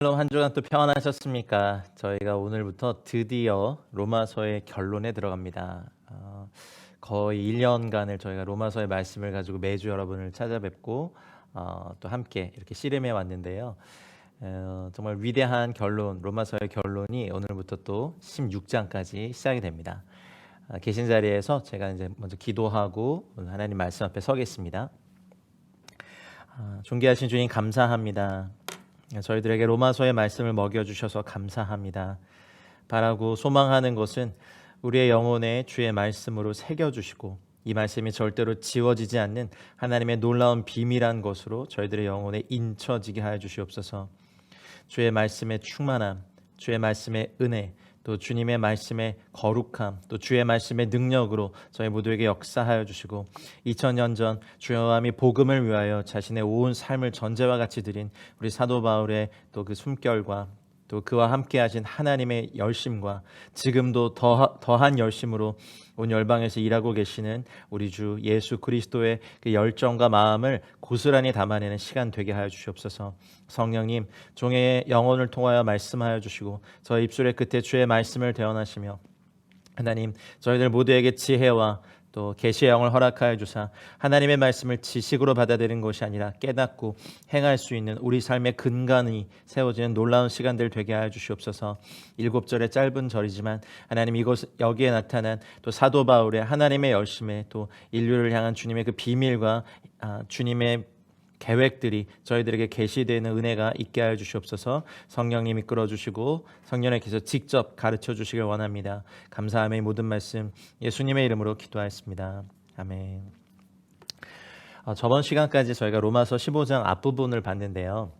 한 주간 또 평안하셨습니까? 저희가 오늘부터 드디어 로마서의 결론에 들어갑니다. 거의 1년간을 저희가 로마서의 말씀을 가지고 매주 여러분을 찾아뵙고 또 함께 이렇게 씨름해 왔는데요. 정말 위대한 결론, 로마서의 결론이 오늘부터 또 16장까지 시작이 됩니다. 계신 자리에서 제가 이제 먼저 기도하고 오늘 하나님 말씀 앞에 서겠습니다. 존귀하신 주님 감사합니다. 저희들에게 로마서의 말씀을 먹여주셔서 감사합니다. 바라고 소망하는 것은 우리의 영혼에 주의 말씀으로 새겨주시고 이 말씀이 절대로 지워지지 않는 하나님의 놀라운 비밀한 것으로 저희들의 영혼에 인쳐지게 하여 주시옵소서. 주의 말씀의 충만함, 주의 말씀의 은혜, 또 주님의 말씀의 거룩함, 또 주의 말씀의 능력으로 저희 모두에게 역사하여 주시고 2000년 전 주여함이 복음을 위하여 자신의 온 삶을 전제와 같이 드린 우리 사도 바울의 또 그 숨결과 또 그와 함께 하신 하나님의 열심과 지금도 더한 열심으로 온 열방에서 일하고 계시는 우리 주 예수 그리스도의 그 열정과 마음을 고스란히 담아내는 시간 되게 하여 주시옵소서. 성령님, 종의 영혼을 통하여 말씀하여 주시고 저희 입술의 끝에 주의 말씀을 대언하시며 하나님, 저희들 모두에게 지혜와 또 계시의 영을 허락하여 주사 하나님의 말씀을 지식으로 받아들이는 것이 아니라 깨닫고 행할 수 있는 우리 삶의 근간이 세워지는 놀라운 시간들 되게 하여 주시옵소서. 7절의 짧은 절이지만 하나님, 여기에 나타난 또 사도 바울의 하나님의 열심에 또 인류를 향한 주님의 그 비밀과 주님의 계획들이 저희들에게 계시되는 은혜가 있게 하여 주시옵소서. 성령님 이끌어 주시고 성령님께서 직접 가르쳐 주시길 원합니다. 감사함의 이 모든 말씀 예수님의 이름으로 기도하였습니다. 아멘. 저번 시간까지 저희가 로마서 15장 앞부분을 봤는데요.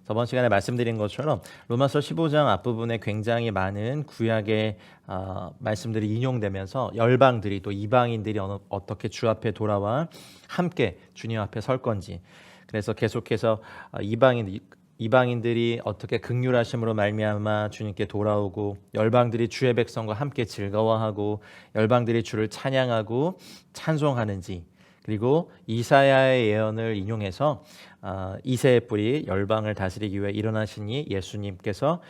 저번 시간에 말씀드린 것처럼 로마서 15장 앞부분에 굉장히 많은 구약의 말씀들이 인용되면서 열방들이 또 이방인들이 어떻게 주 앞에 돌아와 함께 주님 앞에 설 건지, 그래서 계속해서 이방인들이 어떻게 긍휼하심으로 말미암아 주님께 돌아오고 열방들이 주의 백성과 함께 즐거워하고 열방들이 주를 찬양하고 찬송하는지, 그리고 이사야의 예언을 인용해서 이새의 뿔이 열방을 다스리기 위해 일어나시니 예수님께서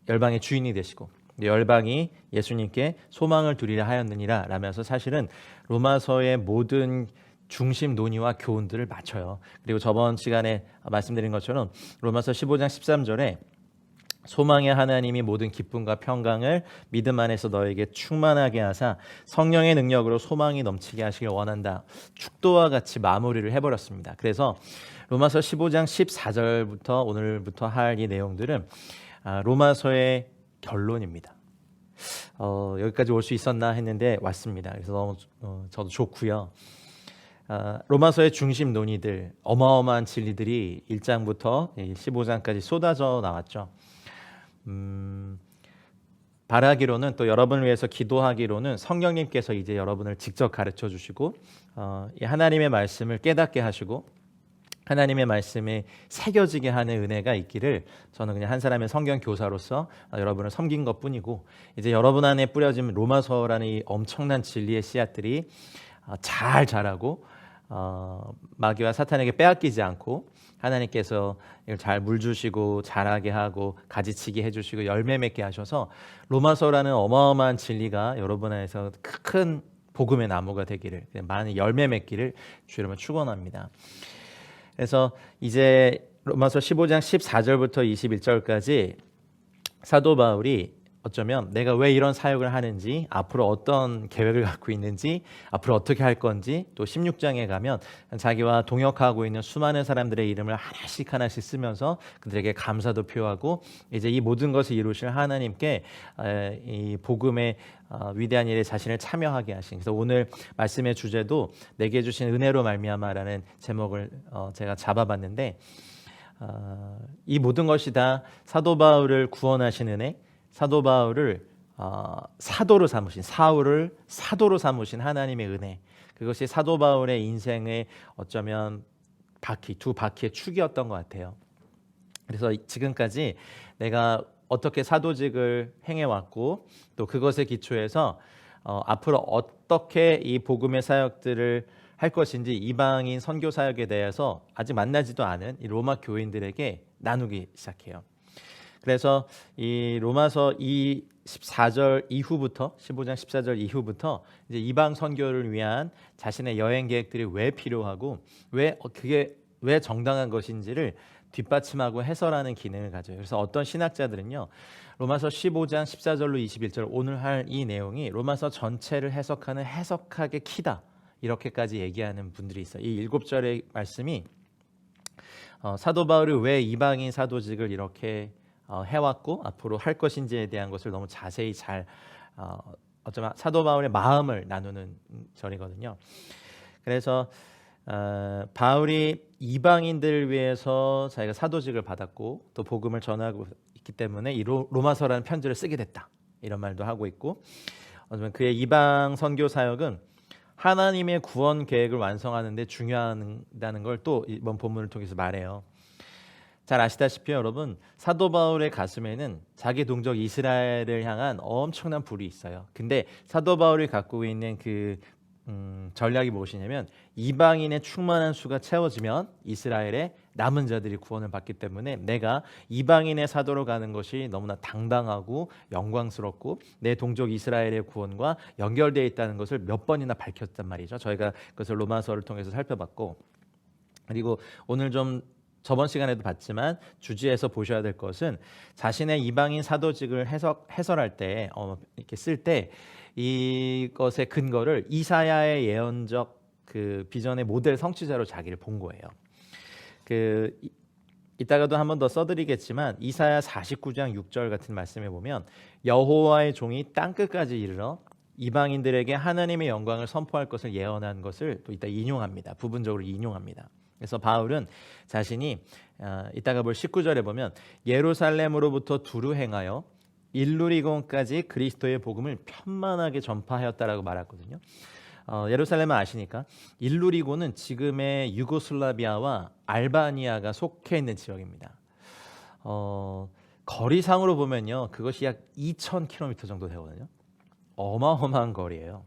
열방의 주인이 되시고 열방이 예수님께 소망을 두리라 하였느니라 라면서 사실은 로마서의 모든 중심 논의와 교훈들을 맞춰요. 그리고 저번 시간에 말씀드린 것처럼 로마서 15장 13절에 소망의 하나님이 모든 기쁨과 평강을 믿음 안에서 너에게 충만하게 하사 성령의 능력으로 소망이 넘치게 하시길 원한다, 축도와 같이 마무리를 해버렸습니다. 그래서 로마서 15장 14절부터 오늘부터 할 이 내용들은 로마서의 결론입니다. 여기까지 올 수 있었나 했는데 왔습니다. 그래서 너무 저도 좋고요. 로마서의 중심 논의들, 어마어마한 진리들이 1장부터 15장까지 쏟아져 나왔죠. 바라기로는, 또 여러분을 위해서 기도하기로는 성령님께서 이제 여러분을 직접 가르쳐 주시고 이 하나님의 말씀을 깨닫게 하시고 하나님의 말씀에 새겨지게 하는 은혜가 있기를 저는 그냥 한 사람의 성경 교사로서 여러분을 섬긴 것뿐이고, 이제 여러분 안에 뿌려진 로마서라는 이 엄청난 진리의 씨앗들이 잘 자라고 마귀와 사탄에게 빼앗기지 않고 하나님께서 이걸 잘 물주시고 자라게 하고 가지치기 해주시고 열매 맺게 하셔서 로마서라는 어마어마한 진리가 여러분 안에서 큰 복음의 나무가 되기를, 많은 열매 맺기를 주 이름으로 축원합니다. 그래서 이제 로마서 15장 14절부터 21절까지 사도 바울이 어쩌면 내가 왜 이런 사역을 하는지, 앞으로 어떤 계획을 갖고 있는지, 앞으로 어떻게 할 건지, 또 16장에 가면 자기와 동역하고 있는 수많은 사람들의 이름을 하나씩 쓰면서 그들에게 감사도 표하고 이제 이 모든 것을 이루실 하나님께 이 복음의 위대한 일에 자신을 참여하게 하신, 그래서 오늘 말씀의 주제도 내게 주신 은혜로 말미암아라는 제목을 제가 잡아봤는데, 이 모든 것이 다 사도 바울을 구원하신 은혜, 사도 바울을 사도로 삼으신, 사울을 사도로 삼으신 하나님의 은혜, 그것이 사도 바울의 인생의 어쩌면 두 바퀴의 축이었던 것 같아요. 그래서 지금까지 내가 어떻게 사도직을 행해왔고 또 그것에 기초해서 앞으로 어떻게 이 복음의 사역들을 할 것인지 이방인 선교 사역에 대해서 아직 만나지도 않은 이 로마 교인들에게 나누기 시작해요. 그래서 이 로마서 14절 이후부터 15장 14절 이후부터 이제 이방 선교를 위한 자신의 여행 계획들이 왜 필요하고 그게 왜 정당한 것인지를 뒷받침하고 해설하는 기능을 가져요. 그래서 어떤 신학자들은요, 로마서 15장 14절로 21절 오늘 할 이 내용이 로마서 전체를 해석하는 해석학의 키다, 이렇게까지 얘기하는 분들이 있어요. 이 7절의 말씀이 사도 바울이 왜 이방인 사도직을 이렇게 해왔고 앞으로 할 것인지에 대한 것을 너무 자세히 잘 어쩌면 사도 바울의 마음을 나누는 절이거든요. 그래서 바울이 이방인들을 위해서 자기가 사도직을 받았고 또 복음을 전하고 있기 때문에 이 로마서라는 편지를 쓰게 됐다, 이런 말도 하고 있고, 그의 이방 선교 사역은 하나님의 구원 계획을 완성하는 데 중요하다는 걸 또 이번 본문을 통해서 말해요. 잘 아시다시피 여러분, 사도 바울의 가슴에는 자기 동족 이스라엘을 향한 엄청난 불이 있어요. 근데 사도 바울이 갖고 있는 그 전략이 무엇이냐면, 이방인의 충만한 수가 채워지면 이스라엘의 남은 자들이 구원을 받기 때문에 내가 이방인의 사도로 가는 것이 너무나 당당하고 영광스럽고 내 동족 이스라엘의 구원과 연결되어 있다는 것을 몇 번이나 밝혔단 말이죠. 저희가 그것을 로마서를 통해서 살펴봤고, 그리고 오늘 좀 저번 시간에도 봤지만 주지에서 보셔야 될 것은 자신의 이방인 사도직을 해설할 때 이렇게 쓸 때 이것의 근거를 이사야의 예언적 그 비전의 모델 성취자로 자기를 본 거예요. 이따가도 한 번 더 써드리겠지만 이사야 49장 6절 같은 말씀에 보면 여호와의 종이 땅 끝까지 이르러 이방인들에게 하나님의 영광을 선포할 것을 예언한 것을 또 이따 인용합니다. 부분적으로 인용합니다. 그래서 바울은 자신이 이따가 볼 19절에 보면 예루살렘으로부터 두루 행하여 일루리곤까지 그리스도의 복음을 편만하게 전파하였다라고 말하거든요. 예루살렘은 아시니까 일루리곤은 지금의 유고슬라비아와 알바니아가 속해 있는 지역입니다. 거리상으로 보면요, 그것이 약 2,000km 정도 되거든요. 어마어마한 거리예요.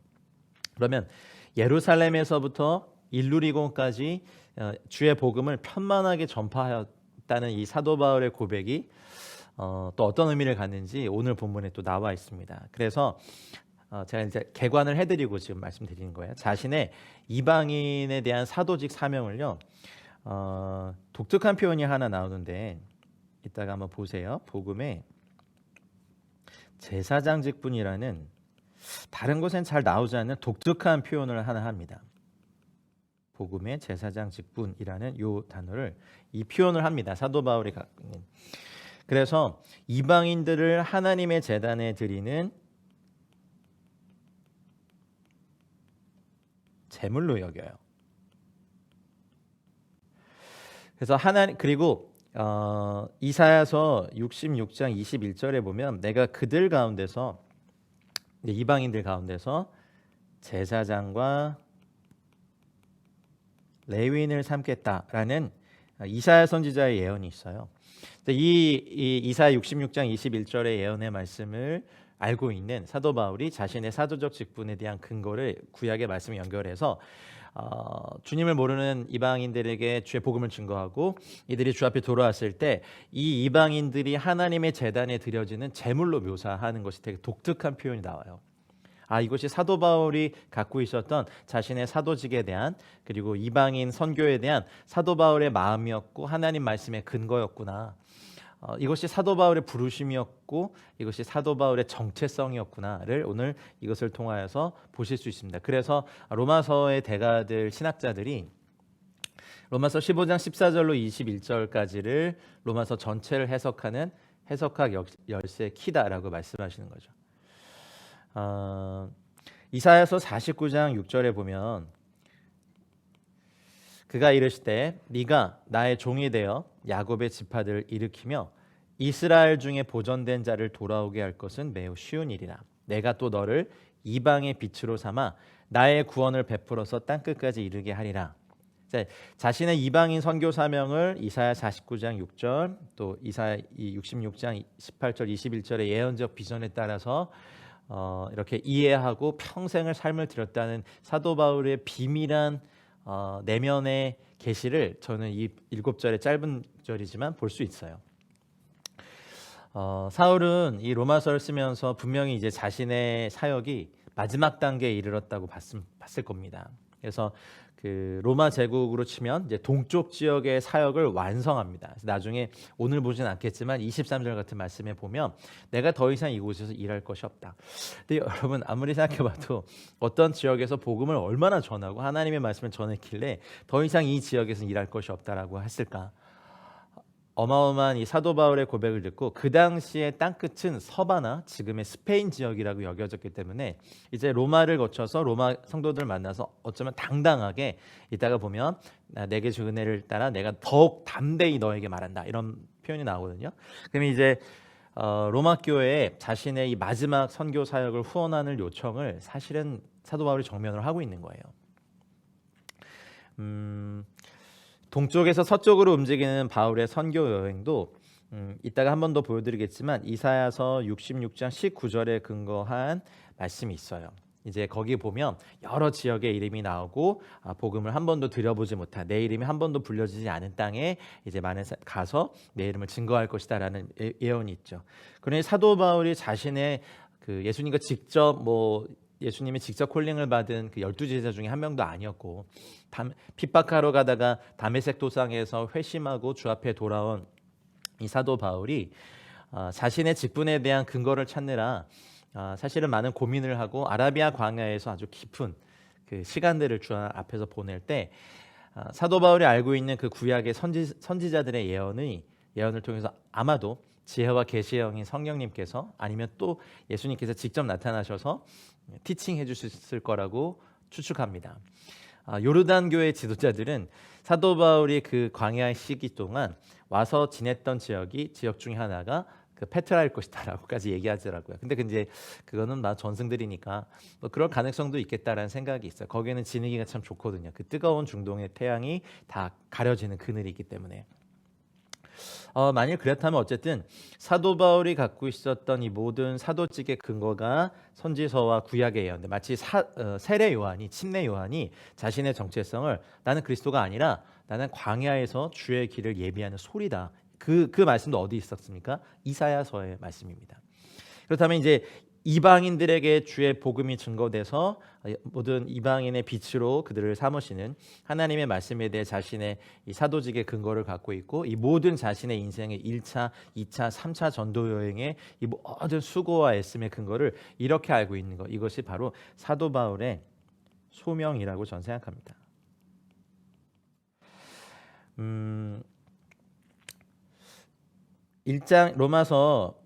그러면 예루살렘에서부터 일루리곤까지 주의 복음을 편만하게 전파하였다는 이 사도 바울의 고백이 또 어떤 의미를 갖는지 오늘 본문에 또 나와 있습니다. 그래서 제가 이제 개관을 해드리고 지금 말씀드리는 거예요. 자신의 이방인에 대한 사도직 사명을요, 독특한 표현이 하나 나오는데 이따가 한번 보세요. 복음에 제사장 직분이라는 다른 곳엔 잘 나오지 않는 독특한 표현을 하나 합니다. 복음의 제사장 직분이라는 요 단어를 이 표현을 합니다. 사도 바울이 갖고 있는. 그래서 이방인들을 하나님의 제단에 드리는 제물로 여겨요. 그래서 그리고 이사야서 66장 21절에 보면 내가 그들 가운데서, 이방인들 가운데서 제사장과 레위인을 삼겠다라는 이사야 선지자의 예언이 있어요. 이 이사야 66장 21절의 예언의 말씀을 알고 있는 사도 바울이 자신의 사도적 직분에 대한 근거를 구약의 말씀에 연결해서 주님을 모르는 이방인들에게 주의 복음을 증거하고 이들이 주 앞에 돌아왔을 때 이 이방인들이 하나님의 제단에 드려지는 제물로 묘사하는 것이 되게 독특한 표현이 나와요. 이것이 사도 바울이 갖고 있었던 자신의 사도직에 대한, 그리고 이방인 선교에 대한 사도 바울의 마음이었고 하나님 말씀의 근거였구나. 이것이 사도 바울의 부르심이었고 이것이 사도 바울의 정체성이었구나를 오늘 이것을 통하여서 보실 수 있습니다. 그래서 로마서의 대가들 신학자들이 로마서 15장 14절로 21절까지를 로마서 전체를 해석하는 해석학 열쇠 키다라고 말씀하시는 거죠. 이사야서 49장 6절에 보면 그가 이르시되 네가 나의 종이 되어 야곱의 지파들을 일으키며 이스라엘 중에 보존된 자를 돌아오게 할 것은 매우 쉬운 일이라. 내가 또 너를 이방의 빛으로 삼아 나의 구원을 베풀어서 땅끝까지 이르게 하리라. 자신의 이방인 선교 사명을 이사야 49장 6절 또 이사야 66장 18절 21절의 예언적 비전에 따라서 이렇게 이해하고 평생을 삶을 드렸다는 사도 바울의 비밀한 내면의 계시를 저는 이 7절의 짧은 구절이지만 볼 수 있어요. 사울은 이 로마서를 쓰면서 분명히 이제 자신의 사역이 마지막 단계에 이르렀다고 봤을 겁니다. 그래서 그 로마 제국으로 치면 이제 동쪽 지역의 사역을 완성합니다. 그래서 나중에 오늘 보진 않겠지만 23절 같은 말씀에 보면 내가 더 이상 이곳에서 일할 것이 없다. 근데 여러분 아무리 생각해봐도 어떤 지역에서 복음을 얼마나 전하고 하나님의 말씀을 전했길래 더 이상 이 지역에서 일할 것이 없다라고 했을까? 어마어마한 이 사도 바울의 고백을 듣고 그 당시의 땅끝은 서바나 지금의 스페인 지역이라고 여겨졌기 때문에 이제 로마를 거쳐서 로마 성도들 만나서 어쩌면 당당하게 이따가 보면 내게 주 은혜를 따라 내가 더욱 담대히 너에게 말한다 이런 표현이 나오거든요. 그러면 이제 로마 교회에 자신의 이 마지막 선교 사역을 후원하는 요청을 사실은 사도 바울이 정면으로 하고 있는 거예요. 동쪽에서 서쪽으로 움직이는 바울의 선교 여행도 이따가 한 번 더 보여드리겠지만 이사야서 66장 19절에 근거한 말씀이 있어요. 이제 거기 보면 여러 지역의 이름이 나오고 복음을 한 번도 들여보지 못한 내 이름이 한 번도 불려지지 않은 땅에 이제 만에 가서 내 이름을 증거할 것이다라는 예언이 있죠. 그러니 사도 바울이 자신의 그 예수님과 직접 예수님이 직접 콜링을 받은 그 12제자 중에 한 명도 아니었고 핍박하러 가다가 다메섹 도상에서 회심하고 주 앞에 돌아온 이 사도 바울이 자신의 직분에 대한 근거를 찾느라 사실은 많은 고민을 하고 아라비아 광야에서 아주 깊은 그 시간들을 주 앞에서 보낼 때 사도 바울이 알고 있는 그 구약의 선지자들의 예언을 통해서 아마도 지혜와 계시의 영인 성령님께서 아니면 또 예수님께서 직접 나타나셔서 티칭해 주셨을 거라고 추측합니다. 요르단 교회 지도자들은 사도 바울이 그 광야 시기 동안 와서 지냈던 지역 중에 하나가 그 페트라일 것이다라고까지 얘기하더라고요. 근데 이제 그거는 전승들이니까 그럴 가능성도 있겠다라는 생각이 있어요. 거기는 지내기가 참 좋거든요. 그 뜨거운 중동의 태양이 다 가려지는 그늘이 있기 때문에. 만일 그렇다면 어쨌든 사도 바울이 갖고 있었던 이 모든 사도직의 근거가 선지서와 구약의 예언들, 마치 세례 요한이 침례 요한이 자신의 정체성을 나는 그리스도가 아니라 나는 광야에서 주의 길을 예비하는 소리다. 그 말씀도 어디 있었습니까? 이사야서의 말씀입니다. 그렇다면 이제 이방인들에게 주의 복음이 증거돼서 모든 이방인의 빛으로 그들을 삼으시는 하나님의 말씀에 대해 자신의 이 사도직의 근거를 갖고 있고 이 모든 자신의 인생의 1차, 2차, 3차 전도 여행의 이 모든 수고와 애씀의 근거를 이렇게 알고 있는 것, 이것이 바로 사도 바울의 소명이라고 저는 생각합니다. 로마서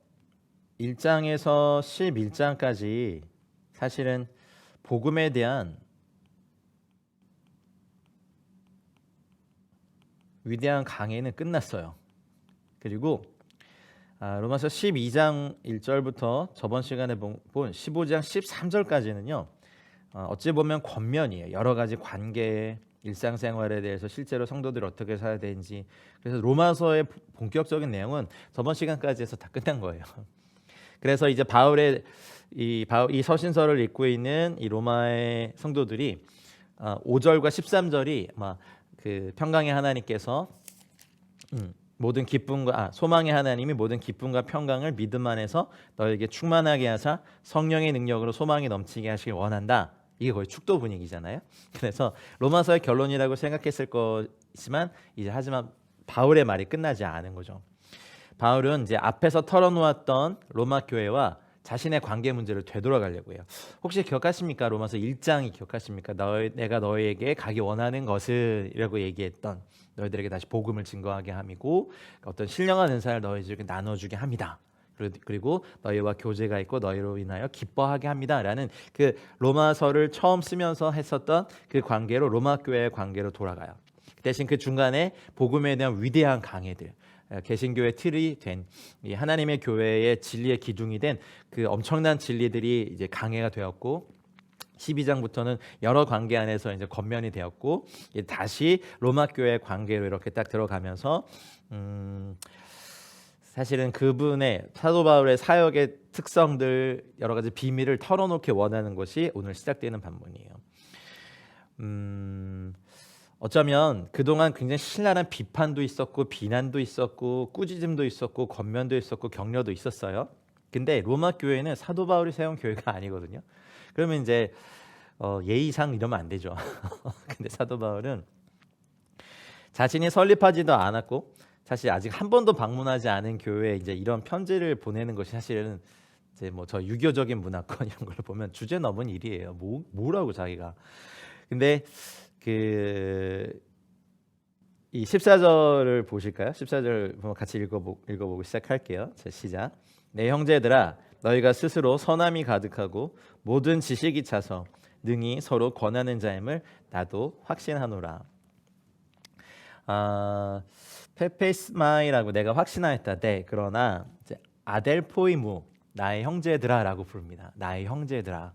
1장에서 11장까지 사실은 복음에 대한 위대한 강해는 끝났어요. 그리고 로마서 12장 1절부터 저번 시간에 본 15장 13절까지는요. 어찌 보면 권면이에요. 여러 가지 관계, 일상생활에 대해서 실제로 성도들이 어떻게 살아야 되는지. 그래서 로마서의 본격적인 내용은 저번 시간까지 해서 다 끝난 거예요. 그래서 이제 바울의 이 서신서를 읽고 있는 이 로마의 성도들이 5절과 13절이 그 평강의 하나님께서 모든 기쁨과 소망의 하나님이 모든 기쁨과 평강을 믿음 안에서 너에게 충만하게 하사 성령의 능력으로 소망이 넘치게 하시길 원한다. 이게 거의 축도 분위기잖아요. 그래서 로마서의 결론이라고 생각했을 거지만 하지만 바울의 말이 끝나지 않은 거죠. 바울은 이제 앞에서 털어놓았던 로마 교회와 자신의 관계 문제를 되돌아가려고요. 혹시 기억하십니까? 로마서 1장이 기억하십니까? 내가 너희에게 가기 원하는 것을 이라고 얘기했던 너희들에게 다시 복음을 증거하게 함이고 어떤 신령한 은사를 너희들에게 나눠주게 합니다. 그리고 너희와 교제가 있고 너희로 인하여 기뻐하게 합니다라는 그 로마서를 처음 쓰면서 했었던 그 관계로 로마 교회의 관계로 돌아가요. 대신 그 중간에 복음에 대한 위대한 강해들, 개신교의 틀이 된 이 하나님의 교회의 진리의 기둥이 된 그 엄청난 진리들이 이제 강해가 되었고 12장부터는 여러 관계 안에서 이제 권면이 되었고 다시 로마 교회의 관계로 이렇게 딱 들어가면서 사실은 그분의 사도 바울의 사역의 특성들 여러 가지 비밀을 털어놓기 원하는 것이 오늘 시작되는 반문이에요. 어쩌면 그동안 굉장히 신랄한 비판도 있었고 비난도 있었고 꾸짖음도 있었고 권면도 있었고 격려도 있었어요. 근데 로마 교회는 사도 바울이 세운 교회가 아니거든요. 그러면 이제 예의상 이러면 안 되죠. 근데 사도 바울은 자신이 설립하지도 않았고 사실 아직 한 번도 방문하지 않은 교회에 이제 이런 편지를 보내는 것이 사실은 이제 뭐 저 유교적인 문화권 이런 걸 보면 주제 넘은 일이에요. 뭐라고 자기가. 근데 그 이 14절을 보실까요? 14절 보면 같이 읽어보고 시작할게요. 자, 시작. 내 형제들아 너희가 스스로 선함이 가득하고 모든 지식이 차서 능히 서로 권하는 자임을 나도 확신하노라. 페페스마이라고 내가 확신하였다. 네, 그러나 이제 아델포이무 나의 형제들아라고 부릅니다. 나의 형제들아.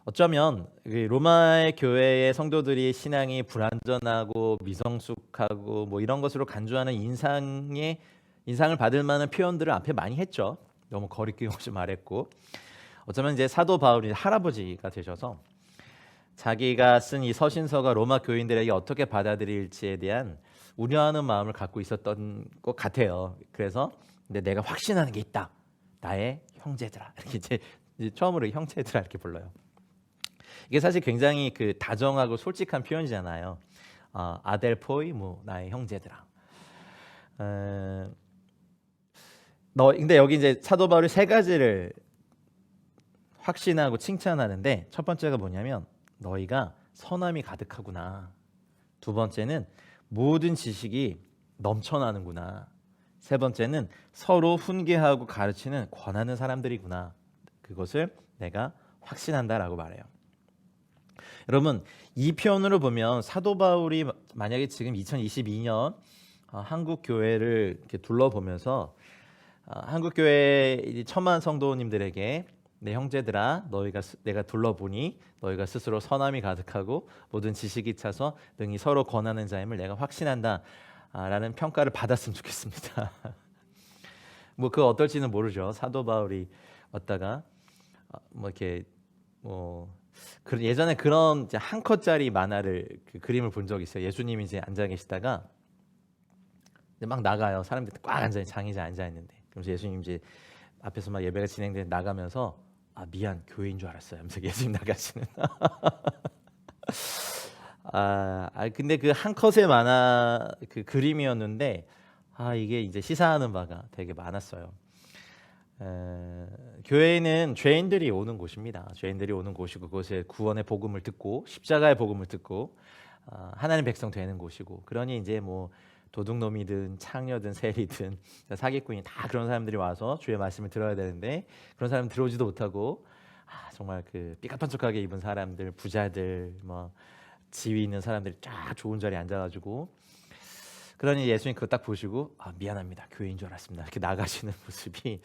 어쩌면 로마의 교회의 성도들이 신앙이 불완전하고 미성숙하고 뭐 이런 것으로 간주하는 인상을 받을 만한 표현들을 앞에 많이 했죠. 너무 거리낌 없이 말했고 어쩌면 이제 사도 바울이 할아버지가 되셔서 자기가 쓴 이 서신서가 로마 교인들에게 어떻게 받아들일지에 대한 우려하는 마음을 갖고 있었던 것 같아요. 그래서 근데 내가 확신하는 게 있다. 나의 형제들아. 이렇게 이제 처음으로 형제들아 이렇게 불러요. 이게 사실 굉장히 그 다정하고 솔직한 표현이잖아요. 아델포이 뭐 나의 형제들아. 근데 여기 이제 사도 바울이 세 가지를 확신하고 칭찬하는데 첫 번째가 뭐냐면 너희가 선함이 가득하구나. 두 번째는 모든 지식이 넘쳐나는구나. 세 번째는 서로 훈계하고 가르치는 권하는 사람들이구나. 그것을 내가 확신한다라고 말해요. 여러분 이 표현으로 보면 사도 바울이 만약에 지금 2022년 한국 교회를 이렇게 둘러보면서 한국 교회 천만 성도님들에게 내 형제들아 내가 둘러보니 너희가 스스로 선함이 가득하고 모든 지식이 차서 능히 서로 권하는 자임을 내가 확신한다 라는 평가를 받았으면 좋겠습니다. 뭐 그 어떨지는 모르죠. 사도 바울이 왔다가 뭐 이렇게 뭐 예전에 그런 이제 한 컷짜리 만화를 그림을 본 적이 있어요. 예수님이 이제 앉아 계시다가 막 나가요. 사람들이 꽉 앉아 장의자에 앉아 있는데 그래서 예수님 이제 앞에서 막 예배가 진행돼 나가면서 미안 교회인 줄 알았어요. 하면서 예수님 나가시는. 근데 그 한 컷의 만화 그 그림이었는데 이게 이제 시사하는 바가 되게 많았어요. 교회는 죄인들이 오는 곳입니다. 죄인들이 오는 곳이고 그곳에 구원의 복음을 듣고 십자가의 복음을 듣고 하나님 백성 되는 곳이고 그러니 이제 뭐 도둑놈이든 창녀든 세리든 사기꾼이 다 그런 사람들이 와서 주의 말씀을 들어야 되는데 그런 사람 들어오지도 못하고 정말 그 삐까뻔쩍하게 입은 사람들 부자들 뭐 지위 있는 사람들이 쫙 좋은 자리에 앉아가지고 그러니 예수님 그거 딱 보시고 미안합니다 교회인 줄 알았습니다 이렇게 나가시는 모습이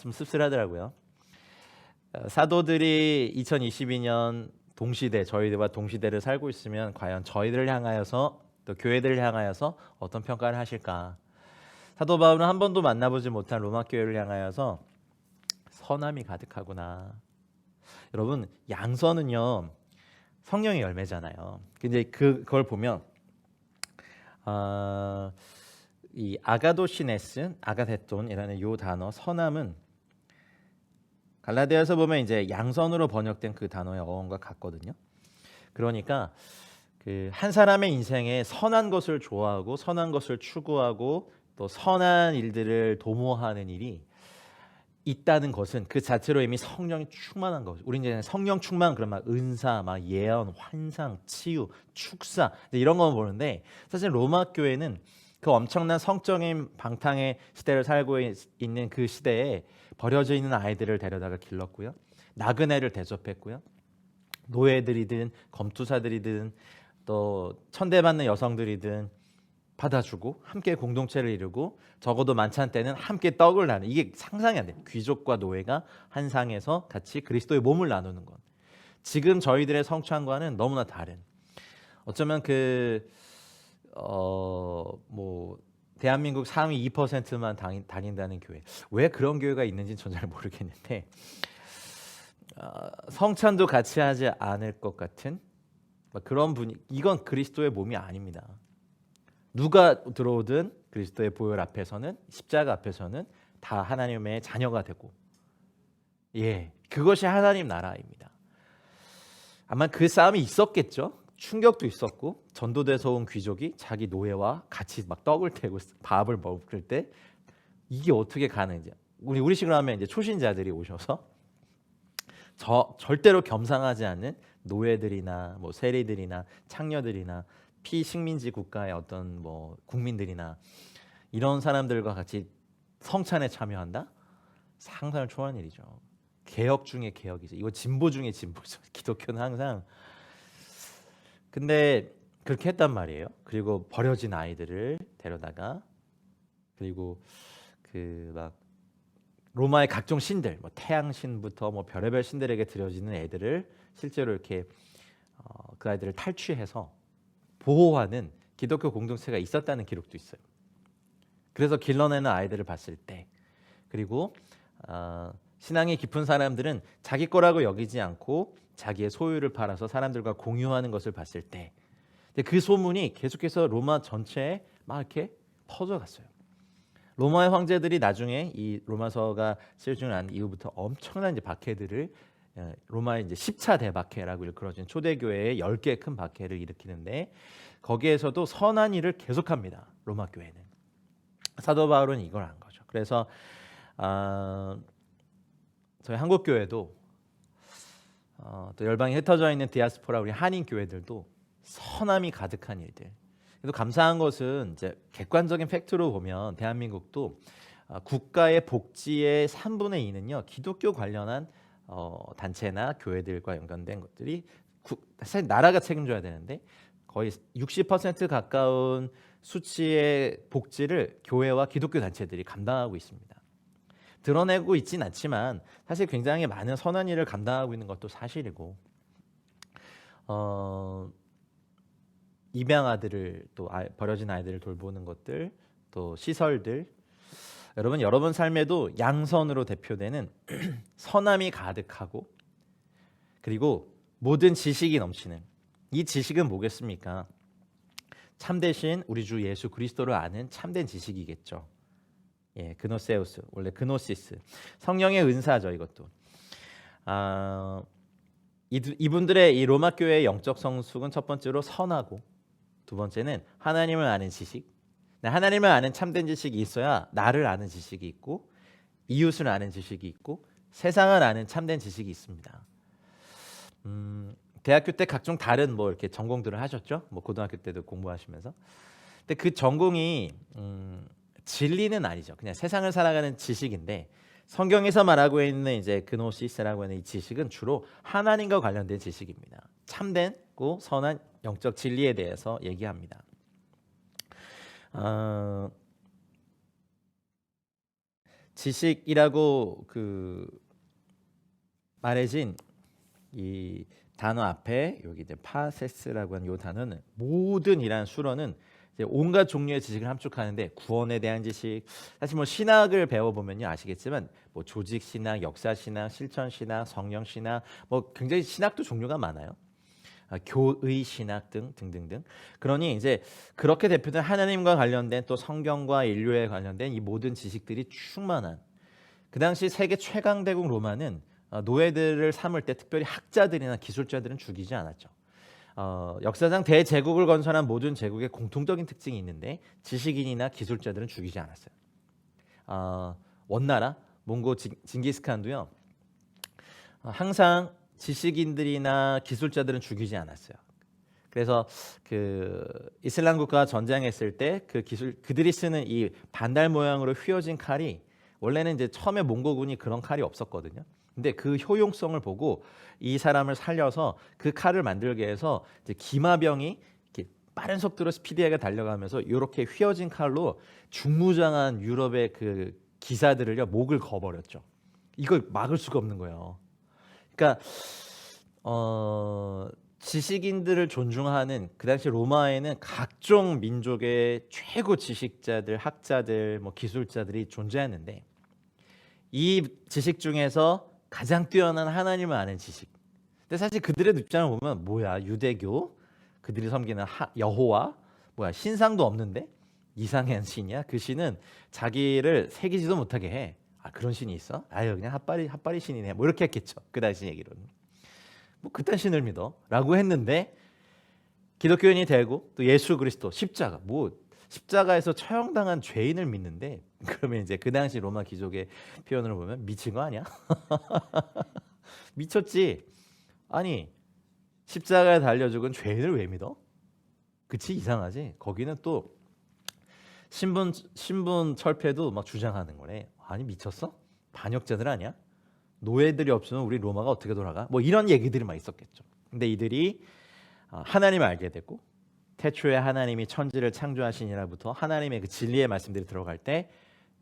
좀 씁쓸하더라고요. 사도들이 2022년 동시대 저희들과 동시대를 살고 있으면 과연 저희들을 향하여서 또 교회들을 향하여서 어떤 평가를 하실까? 사도 바울은 한 번도 만나보지 못한 로마 교회를 향하여서 선함이 가득하구나. 여러분 양선은요 성령의 열매잖아요. 근데 그걸 보면 이 아가도시네스, 아가데톤이라는 요 단어 선함은 갈라디아서 보면 이제 양선으로 번역된 그 단어의 어원과 같거든요. 그러니까 그 한 사람의 인생에 선한 것을 좋아하고 선한 것을 추구하고 또 선한 일들을 도모하는 일이 있다는 것은 그 자체로 이미 성령이 충만한 거죠. 우리 이제 성령 충만 그런 막 은사, 막 예언, 환상, 치유, 축사 이런 거 보는데 사실 로마 교회는 그 엄청난 성적인 방탕의 시대를 살고 있는 그 시대에 버려져 있는 아이들을 데려다가 길렀고요. 나그네를 대접했고요. 노예들이든 검투사들이든 또 천대받는 여성들이든 받아주고 함께 공동체를 이루고 적어도 만찬 때는 함께 떡을 나누는 이게 상상이 안 돼요. 귀족과 노예가 한 상에서 같이 그리스도의 몸을 나누는 것. 지금 저희들의 성찬과는 너무나 다른 어쩌면 뭐 대한민국 상위 2%만 다닌다는 교회 왜 그런 교회가 있는지는 전 잘 모르겠는데 성찬도 같이 하지 않을 것 같은 그런 분이 이건 그리스도의 몸이 아닙니다. 누가 들어오든 그리스도의 보혈 앞에서는 십자가 앞에서는 다 하나님의 자녀가 되고 그것이 하나님 나라입니다. 아마 그 싸움이 있었겠죠. 충격도 있었고 전도돼서 온 귀족이 자기 노예와 같이 막 떡을 태고 밥을 먹을 때 이게 어떻게 가능한지 우리식으로 하면 이제 초신자들이 오셔서 절대로 겸상하지 않는 노예들이나 뭐 세리들이나 창녀들이나 피식민지 국가의 어떤 뭐 국민들이나 이런 사람들과 같이 성찬에 참여한다? 상상을 초월한 일이죠. 개혁 중에 개혁이죠. 이거 진보 중에 진보죠. 기독교는 항상. 근데 그렇게 했단 말이에요. 그리고 버려진 아이들을 데려다가 그리고 그 막 로마의 각종 신들, 뭐 태양신부터 뭐 별의별 신들에게 드려지는 애들을 실제로 이렇게 그 아이들을 탈취해서 보호하는 기독교 공동체가 있었다는 기록도 있어요. 그래서 길러내는 아이들을 봤을 때, 그리고 신앙이 깊은 사람들은 자기 거라고 여기지 않고 자기의 소유를 팔아서 사람들과 공유하는 것을 봤을 때, 그 소문이 계속해서 로마 전체에 막 이렇게 퍼져갔어요. 로마의 황제들이 나중에 이 로마서가 쓰여지고 난 이후부터 엄청난 이제 박해들을 로마의 이제 10차 대박해라고 일컬어진 초대교회의 10개 큰 박해를 일으키는데 거기에서도 선한 일을 계속합니다. 로마 교회는. 사도 바울은 이걸 안 거죠. 그래서 저희 한국 교회도 또 열방에 흩어져 있는 디아스포라 우리 한인 교회들도 선함이 가득한 일들. 그래도 감사한 것은 이제 객관적인 팩트로 보면 대한민국도 국가의 복지의 3분의 2는요 기독교 관련한 단체나 교회들과 연관된 것들이 사실 나라가 책임져야 되는데 거의 60% 가까운 수치의 복지를 교회와 기독교 단체들이 감당하고 있습니다. 드러내고 있진 않지만 사실 굉장히 많은 선한 일을 감당하고 있는 것도 사실이고 입양 아들을 또 버려진 아이들을 돌보는 것들 또 시설들 여러분 삶에도 양선으로 대표되는 선함이 가득하고 그리고 모든 지식이 넘치는 이 지식은 뭐겠습니까? 참되신 우리 주 예수 그리스도를 아는 참된 지식이겠죠. 그노세우스 원래 그노시스 성령의 은사죠. 이것도 이분들의 이 로마 교회의 영적 성숙은 첫 번째로 선하고 두 번째는 하나님을 아는 지식. 하나님을 아는 참된 지식이 있어야 나를 아는 지식이 있고 이웃을 아는 지식이 있고 세상을 아는 참된 지식이 있습니다. 대학교 때 각종 다른 뭐 이렇게 전공들을 하셨죠? 뭐 고등학교 때도 공부하시면서. 근데 그 전공이 진리는 아니죠. 그냥 세상을 살아가는 지식인데 성경에서 말하고 있는 이제 그노시스라고 하는 이 지식은 주로 하나님과 관련된 지식입니다. 참되고 선한 영적 진리에 대해서 얘기합니다. 지식이라고 말해진 이 단어 앞에 여기 이제 파세스라고 하는 이 단어는 모든이라는 수로는 이제 온갖 종류의 지식을 함축하는데 구원에 대한 지식, 사실 뭐 신학을 배워보면요 아시겠지만 뭐 조직 신학, 역사 신학, 실천 신학, 성령 신학, 뭐 굉장히 신학도 종류가 많아요. 교의 신학 등등등. 그러니 이제 그렇게 대표된 하나님과 관련된 또 성경과 인류에 관련된 이 모든 지식들이 충만한 그 당시 세계 최강 대국 로마는 노예들을 삼을 때 특별히 학자들이나 기술자들은 죽이지 않았죠. 역사상 대제국을 건설한 모든 제국의 공통적인 특징이 있는데 지식인이나 기술자들은 죽이지 않았어요. 원나라 몽고 징기스칸도요. 항상 지식인들이나 기술자들은 죽이지 않았어요. 그래서 그 이슬람 국가가 전쟁했을 때 그들이 쓰는 이 반달 모양으로 휘어진 칼이 원래는 이제 처음에 몽고군이 그런 칼이 없었거든요. 근데 그 효용성을 보고 이 사람을 살려서 그 칼을 만들게 해서 이제 기마병이 이렇게 빠른 속도로 스피디하게 달려가면서 이렇게 휘어진 칼로 중무장한 유럽의 그 기사들을요 목을 거버렸죠. 이걸 막을 수가 없는 거예요. 그러니까 지식인들을 존중하는 그 당시 로마에는 각종 민족의 최고 지식자들, 학자들, 뭐 기술자들이 존재했는데 이 지식 중에서 가장 뛰어난 하나님을 아는 지식. 근데 사실 그들의 입장을 보면 뭐야 유대교 그들이 섬기는 여호와, 뭐야, 신상도 없는데 이상한 신이야. 그 신은 자기를 새기지도 못하게 해. 아, 그런 신이 있어? 아유, 그냥 핫바리 신이네. 뭐 이렇게 했겠죠. 그 당시 얘기로는. 뭐 그딴 신을 믿어라고 했는데, 기독교인이 되고 또 예수 그리스도 십자가, 뭐 십자가에서 처형당한 죄인을 믿는데, 그러면 이제 그 당시 로마 귀족의 표현으로 보면 미친 거 아니야? 미쳤지. 아니, 십자가에 달려 죽은 죄인을 왜 믿어? 그치, 이상하지. 거기는 또 신분 철폐도 막 주장하는 거래. 아니, 미쳤어? 반역자들 아니야? 노예들이 없으면 우리 로마가 어떻게 돌아가? 뭐 이런 얘기들이 막 있었겠죠. 근데 이들이 하나님을 알게 됐고, 태초에 하나님이 천지를 창조하시니라부터 하나님의 그 진리의 말씀들이 들어갈 때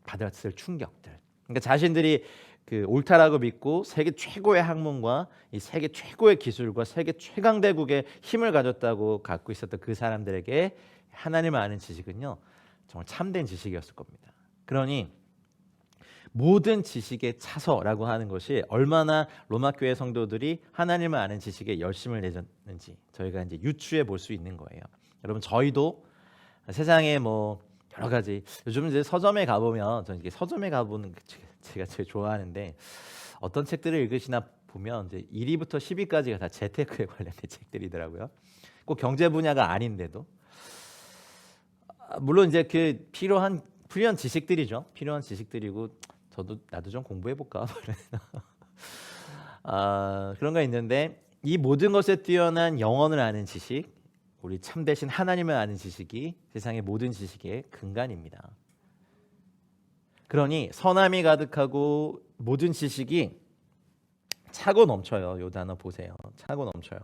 받았을 충격들. 그러니까 자신들이 그 옳다라고 믿고 세계 최고의 학문과 이 세계 최고의 기술과 세계 최강대국의 힘을 가졌다고 갖고 있었던 그 사람들에게 하나님을 아는 지식은요, 정말 참된 지식이었을 겁니다. 그러니 모든 지식의 차서라고 하는 것이 얼마나 로마 교회 성도들이 하나님을 아는 지식에 열심을 내줬는지 저희가 이제 유추해 볼 수 있는 거예요. 여러분, 저희도 세상에 뭐 여러 가지, 요즘 이제 서점에 가보면, 저는 이게 서점에 가보는 제가 제일 좋아하는데, 어떤 책들을 읽으시나 보면 이제 1위부터 10위까지가 다 재테크에 관련된 책들이더라고요. 꼭 경제 분야가 아닌데도, 물론 이제 그 필요한 지식들이죠. 필요한 지식들이고, 나도 좀 공부해 볼까. 그런 거 있는데, 이 모든 것에 뛰어난 영혼을 아는 지식, 우리 참되신 하나님을 아는 지식이 세상의 모든 지식의 근간입니다. 그러니 선함이 가득하고 모든 지식이 차고 넘쳐요. 요 단어 보세요. 차고 넘쳐요.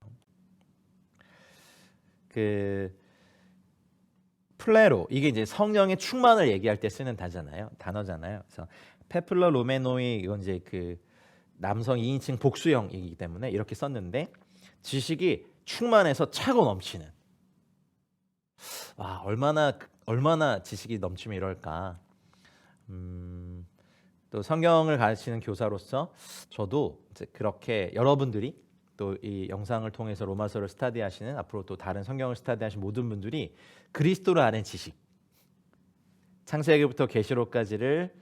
그 플레로, 이게 이제 성령의 충만을 얘기할 때 쓰는 단어잖아요. 그래서 페플러 로메노이, 이건 이제 그 남성 2인칭 복수형이기 때문에 이렇게 썼는데, 지식이 충만해서 차고 넘치는. 와, 얼마나 지식이 넘치면 이럴까. 또 성경을 가르치는 교사로서 저도 이제 그렇게, 여러분들이 또 이 영상을 통해서 로마서를 스터디하시는, 앞으로 또 다른 성경을 스터디하신 모든 분들이 그리스도를 아는 지식, 창세기부터 계시록까지를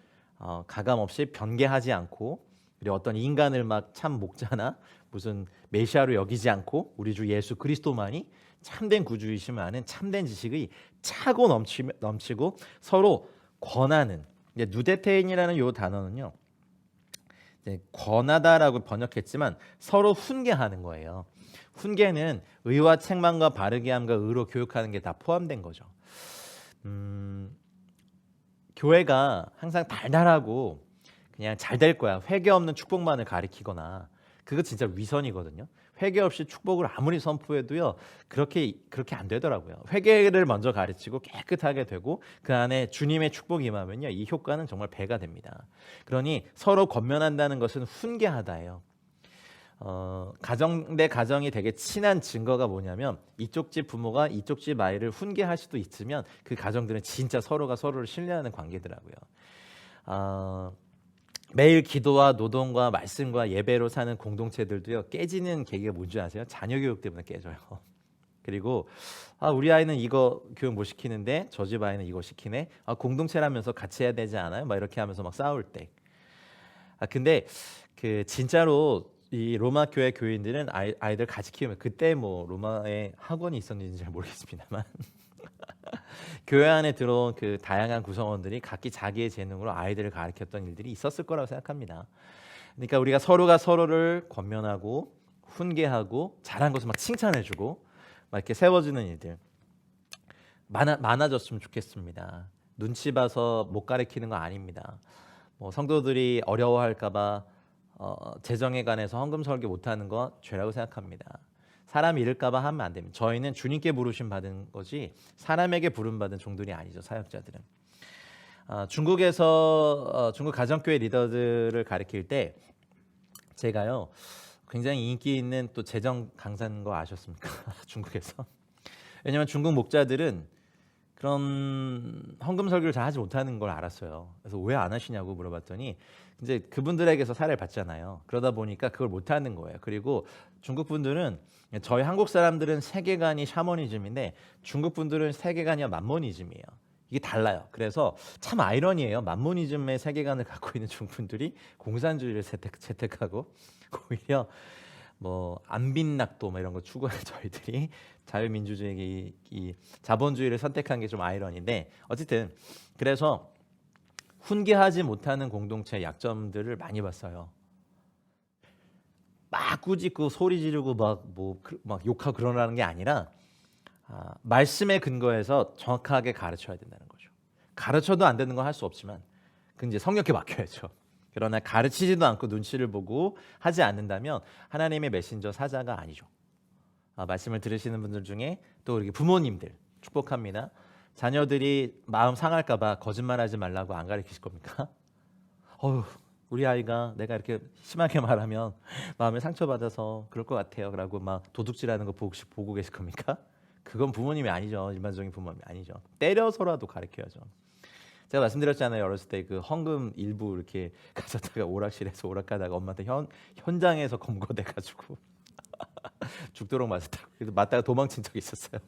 가감 없이 변개하지 않고, 그리고 어떤 인간을 막 참 목자나 무슨 메시아로 여기지 않고 우리 주 예수 그리스도만이 참된 구주이심을 아는 참된 지식이 차고 넘치고 서로 권하는. 누데테인이라는 요 단어는요, 권하다라고 번역했지만 서로 훈계하는 거예요. 훈계는 의와 책망과 바르게 함과 의로 교육하는 게 다 포함된 거죠. 교회가 항상 달달하고 그냥 잘 될 거야, 회개 없는 축복만을 가리키거나, 그거 진짜 위선이거든요. 회개 없이 축복을 아무리 선포해도요, 그렇게 안 되더라고요. 회개를 먼저 가르치고 깨끗하게 되고 그 안에 주님의 축복이 임하면요, 이 효과는 정말 배가 됩니다. 그러니 서로 권면한다는 것은 훈계하다예요. 가정 대 가정이 되게 친한 증거가 뭐냐면, 이쪽 집 부모가 이쪽 집 아이를 훈계할 수도 있으면 그 가정들은 진짜 서로가 서로를 신뢰하는 관계더라고요. 매일 기도와 노동과 말씀과 예배로 사는 공동체들도요, 깨지는 계기가 뭔지 아세요? 자녀 교육 때문에 깨져요. 그리고 우리 아이는 이거 교육 못 시키는데 저 집 아이는 이거 시키네. 공동체라면서 같이 해야 되지 않아요? 막 이렇게 하면서 막 싸울 때. 근데 그 진짜로 이 로마 교회 교인들은 아이들 같이 키우면, 그때 뭐 로마에 학원이 있었는지 잘 모르겠습니다만 교회 안에 들어온 그 다양한 구성원들이 각기 자기의 재능으로 아이들을 가르쳤던 일들이 있었을 거라고 생각합니다. 그러니까 우리가 서로가 서로를 권면하고 훈계하고 잘한 것을 막 칭찬해주고 막 이렇게 세워주는 일들 많아졌으면 좋겠습니다. 눈치 봐서 못 가르치는 거 아닙니다. 뭐 성도들이 어려워할까봐 재정에 관해서 헌금 설계 못하는 거 죄라고 생각합니다. 사람 잃을까봐 하면 안 됩니다. 저희는 주님께 부르심 받은 거지 사람에게 부름 받은 종들이 아니죠. 사역자들은. 중국에서 중국 가정교회 리더들을 가르칠 때 제가요, 굉장히 인기 있는 또 재정 강사인 거 아셨습니까? 중국에서. 왜냐하면 중국 목자들은 그런 헌금 설교를 잘 하지 못하는 걸 알았어요. 그래서 왜 안 하시냐고 물어봤더니 이제 그분들에게서 사례를 받잖아요. 그러다 보니까 그걸 못하는 거예요. 그리고 중국 분들은, 저희 한국 사람들은 세계관이 샤머니즘인데 중국 분들은 세계관이 만모니즘이에요. 이게 달라요. 그래서 참 아이러니해요. 만모니즘의 세계관을 갖고 있는 중국 분들이 공산주의를 채택하고 오히려 뭐 안빈낙도 뭐 이런 거 추구하는 저희들이 자유민주주의, 이 자본주의를 선택한 게 좀 아이러니인데, 어쨌든 그래서 훈계하지 못하는 공동체의 약점들을 많이 봤어요. 막 꾸짖고 소리 지르고 막 욕하고 그러라는 게 아니라 말씀에 근거해서 정확하게 가르쳐야 된다는 거죠. 가르쳐도 안 되는 건 할 수 없지만 그 이제 성령께 맡겨야죠. 그러나 가르치지도 않고 눈치를 보고 하지 않는다면 하나님의 메신저 사자가 아니죠. 말씀을 들으시는 분들 중에 또 우리 부모님들 축복합니다. 자녀들이 마음 상할까봐 거짓말하지 말라고 안 가르치실 겁니까? 어휴, 우리 아이가 내가 이렇게 심하게 말하면 마음에 상처받아서 그럴 것 같아요. 라고 막 도둑질하는 거 보고 계실 겁니까? 그건 부모님이 아니죠. 일반적인 부모님이 아니죠. 때려서라도 가르쳐야죠. 제가 말씀드렸잖아요. 어렸을 때 그 헌금 일부 이렇게 가져다가 오락실에서 오락하다가 엄마한테 현장에서 검거돼가지고 죽도록 맞았다고. 그래서 맞다가 도망친 적이 있었어요.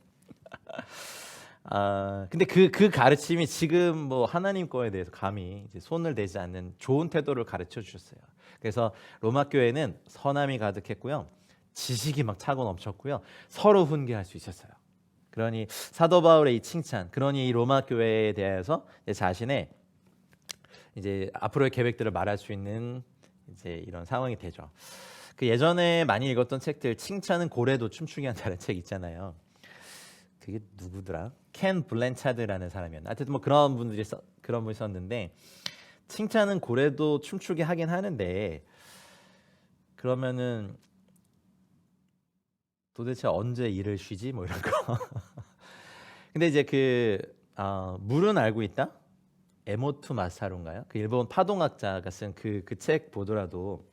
근데 그 가르침이 지금 뭐 하나님 거에 대해서 감히 이제 손을 대지 않는 좋은 태도를 가르쳐 주셨어요. 그래서 로마 교회는 선함이 가득했고요, 지식이 막 차고 넘쳤고요, 서로 훈계할 수 있었어요. 그러니 사도 바울의 이 칭찬, 그러니 이 로마 교회에 대해서 자신의 이제 앞으로의 계획들을 말할 수 있는 이제 이런 상황이 되죠. 그 예전에 많이 읽었던 책들, 칭찬은 고래도 춤추게 한다는 책 있잖아요. 그게 누구더라? 켄 블랜차드라는 사람이었나? 하여튼 뭐 그런 분들이 그런 분이 썼는데, 칭찬은 고래도 춤추게 하긴 하는데 그러면은 도대체 언제 일을 쉬지? 뭐 이런 거. 근데 이제 물은 알고 있다? 에모투 마사루인가요? 그 일본 파동학자가 쓴 그 책 보더라도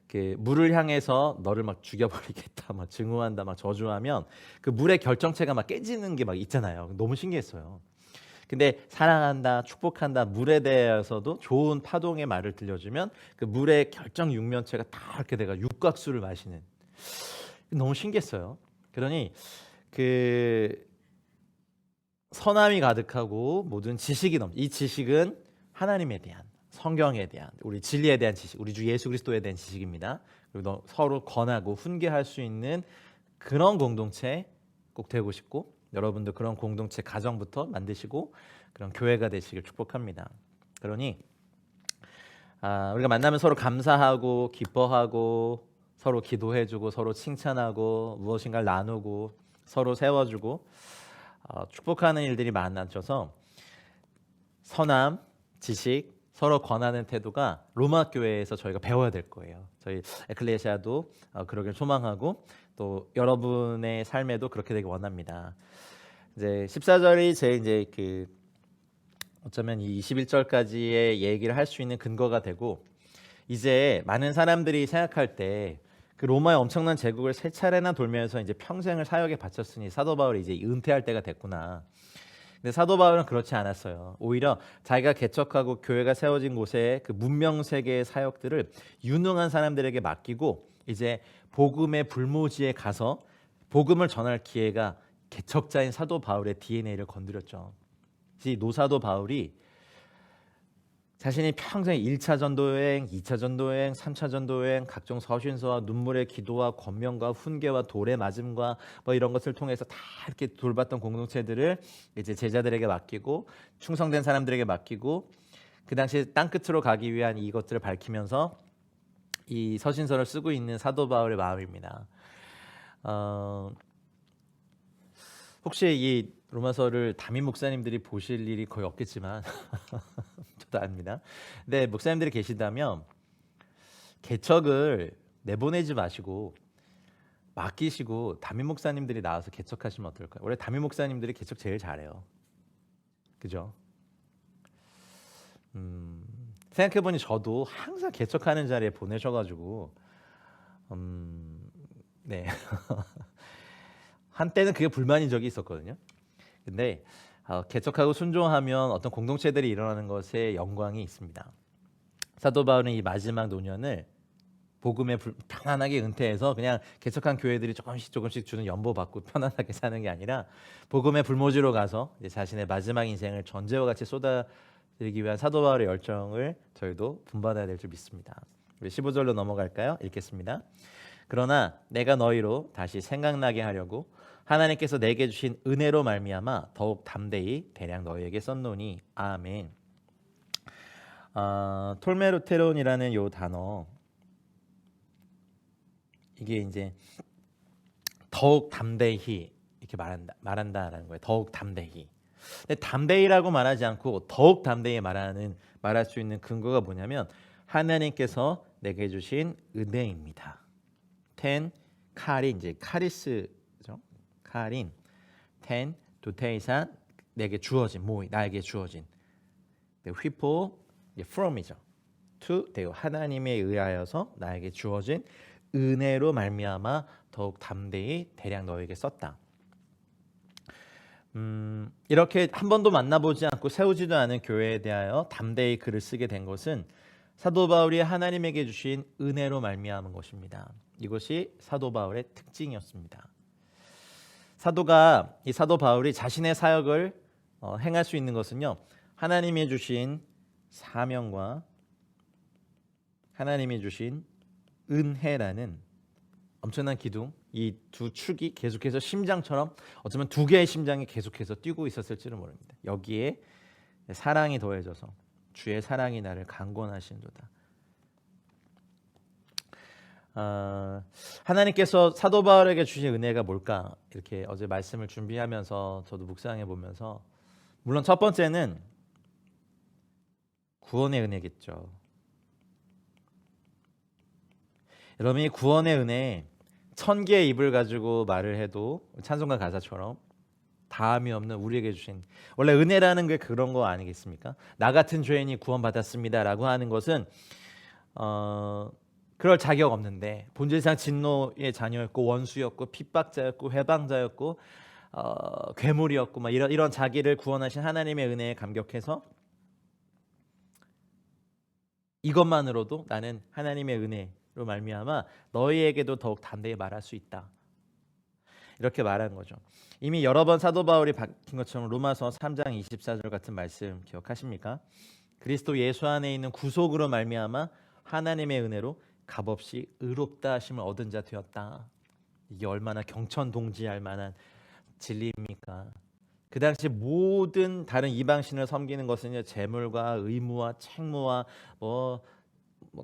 그 물을 향해서 너를 막 죽여버리겠다, 막 증오한다, 막 저주하면 그 물의 결정체가 막 깨지는 게 막 있잖아요. 너무 신기했어요. 근데 사랑한다, 축복한다, 물에 대해서도 좋은 파동의 말을 들려주면 그 물의 결정 육면체가 다 이렇게 돼가 육각수를 마시는, 너무 신기했어요. 그러니 그 선함이 가득하고 모든 지식이 이 지식은 하나님에 대한, 성경에 대한, 우리 진리에 대한 지식, 우리 주 예수 그리스도에 대한 지식입니다. 그리고 서로 권하고 훈계할 수 있는 그런 공동체 꼭 되고 싶고, 여러분도 그런 공동체 가정부터 만드시고 그런 교회가 되시길 축복합니다. 그러니 우리가 만나면 서로 감사하고 기뻐하고 서로 기도해주고 서로 칭찬하고 무엇인가를 나누고 서로 세워주고 축복하는 일들이 많아져서 선함, 지식, 서로 권하는 태도가 로마 교회에서 저희가 배워야 될 거예요. 저희 에클레시아도 그러길 소망하고 또 여러분의 삶에도 그렇게 되길 원합니다. 이제 14절이 제 이제 어쩌면 이 21절까지의 얘기를 할 수 있는 근거가 되고, 이제 많은 사람들이 생각할 때 그 로마의 엄청난 제국을 세 차례나 돌면서 이제 평생을 사역에 바쳤으니 사도 바울이 이제 은퇴할 때가 됐구나. 근데 사도 바울은 그렇지 않았어요. 오히려 자기가 개척하고 교회가 세워진 곳에 그 문명 세계의 사역들을 유능한 사람들에게 맡기고 이제 복음의 불모지에 가서 복음을 전할 기회가 개척자인 사도 바울의 DNA를 건드렸죠. 이 노사도 바울이 자신이 평생 1차 전도여행, 2차 전도여행, 3차 전도여행, 각종 서신서와 눈물의 기도와 권면과 훈계와 돌의 맞음과 뭐 이런 것을 통해서 다 이렇게 돌봤던 공동체들을 이제 제자들에게 맡기고 충성된 사람들에게 맡기고 그 당시 땅 끝으로 가기 위한 이것들을 밝히면서 이 서신서를 쓰고 있는 사도 바울의 마음입니다. 혹시 이 로마서를 담임 목사님들이 보실 일이 거의 없겠지만 저도 압니다. 근데 목사님들이 계시다면 개척을 내보내지 마시고 맡기시고 담임 목사님들이 나와서 개척하시면 어떨까요? 원래 담임 목사님들이 개척 제일 잘해요. 그죠? 생각해보니 저도 항상 개척하는 자리에 보내셔가지고 네 한때는 그게 불만인 적이 있었거든요. 근데 개척하고 순종하면 어떤 공동체들이 일어나는 것에 영광이 있습니다. 사도 바울은 이 마지막 노년을 복음에 편안하게 은퇴해서 그냥 개척한 교회들이 조금씩 주는 연보 받고 편안하게 사는 게 아니라 복음의 불모지로 가서 이제 자신의 마지막 인생을 전제와 같이 쏟아들이기 위한 사도 바울의 열정을 저희도 분받아야 될 줄 믿습니다. 우리 15절로 넘어갈까요? 읽겠습니다. 그러나 내가 너희로 다시 생각나게 하려고 하나님께서 내게 주신 은혜로 말미암아 더욱 담대히 대량 너희에게 썼노니 아멘. 톨메르테론이라는 요 단어, 이게 이제 더욱 담대히 이렇게 말한다라는 거예요. 더욱 담대히. 근데 담대히라고 말하지 않고 더욱 담대히 말할 수 있는 근거가 뭐냐면 하나님께서 내게 주신 은혜입니다. 텐 카린, 이제 카리스죠. 카린. 텐 도테이산, 내게 주어진, 나에게 주어진. 휘포 from이죠. to 대요, 하나님에 의하여서 나에게 주어진 은혜로 말미암아 더욱 담대히 대량 너에게 썼다. 이렇게 한 번도 만나보지 않고 세우지도 않은 교회에 대하여 담대히 글을 쓰게 된 것은 사도 바울이 하나님에게 주신 은혜로 말미암은 것입니다. 이것이 사도 바울의 특징이었습니다. 이 사도 바울이 자신의 사역을 행할 수 있는 것은요, 하나님이 주신 사명과 하나님이 주신 은혜라는 엄청난 기둥, 이 두 축이 계속해서 심장처럼 어쩌면 두 개의 심장이 계속해서 뛰고 있었을지는 모릅니다. 여기에 사랑이 더해져서 주의 사랑이 나를 강권하신도다. 하나님께서 사도 바울에게 주신 은혜가 뭘까? 이렇게 어제 말씀을 준비하면서 저도 묵상해 보면서, 물론 첫 번째는 구원의 은혜겠죠. 여러분, 이 구원의 은혜, 1000개의 입을 가지고 말을 해도 찬송가 가사처럼 다함이 없는 우리에게 주신, 원래 은혜라는 게 그런 거 아니겠습니까? 나 같은 죄인이 구원받았습니다라고 하는 것은 그럴 자격 없는데, 본질상 진노의 자녀였고 원수였고 핍박자였고 회방자였고 괴물이었고 막 이런 자기를 구원하신 하나님의 은혜에 감격해서 이것만으로도 나는 하나님의 은혜로 말미암아 너희에게도 더욱 담대히 말할 수 있다, 이렇게 말하는 거죠. 이미 여러 번 사도 바울이 밝힌 것처럼 로마서 3장 24절 같은 말씀 기억하십니까? 그리스도 예수 안에 있는 구속으로 말미암아 하나님의 은혜로 값없이 의롭다 하심을 얻은 자 되었다. 이게 얼마나 경천동지할 만한 진리입니까? 그 당시 모든 다른 이방신을 섬기는 것은 재물과 의무와 책무와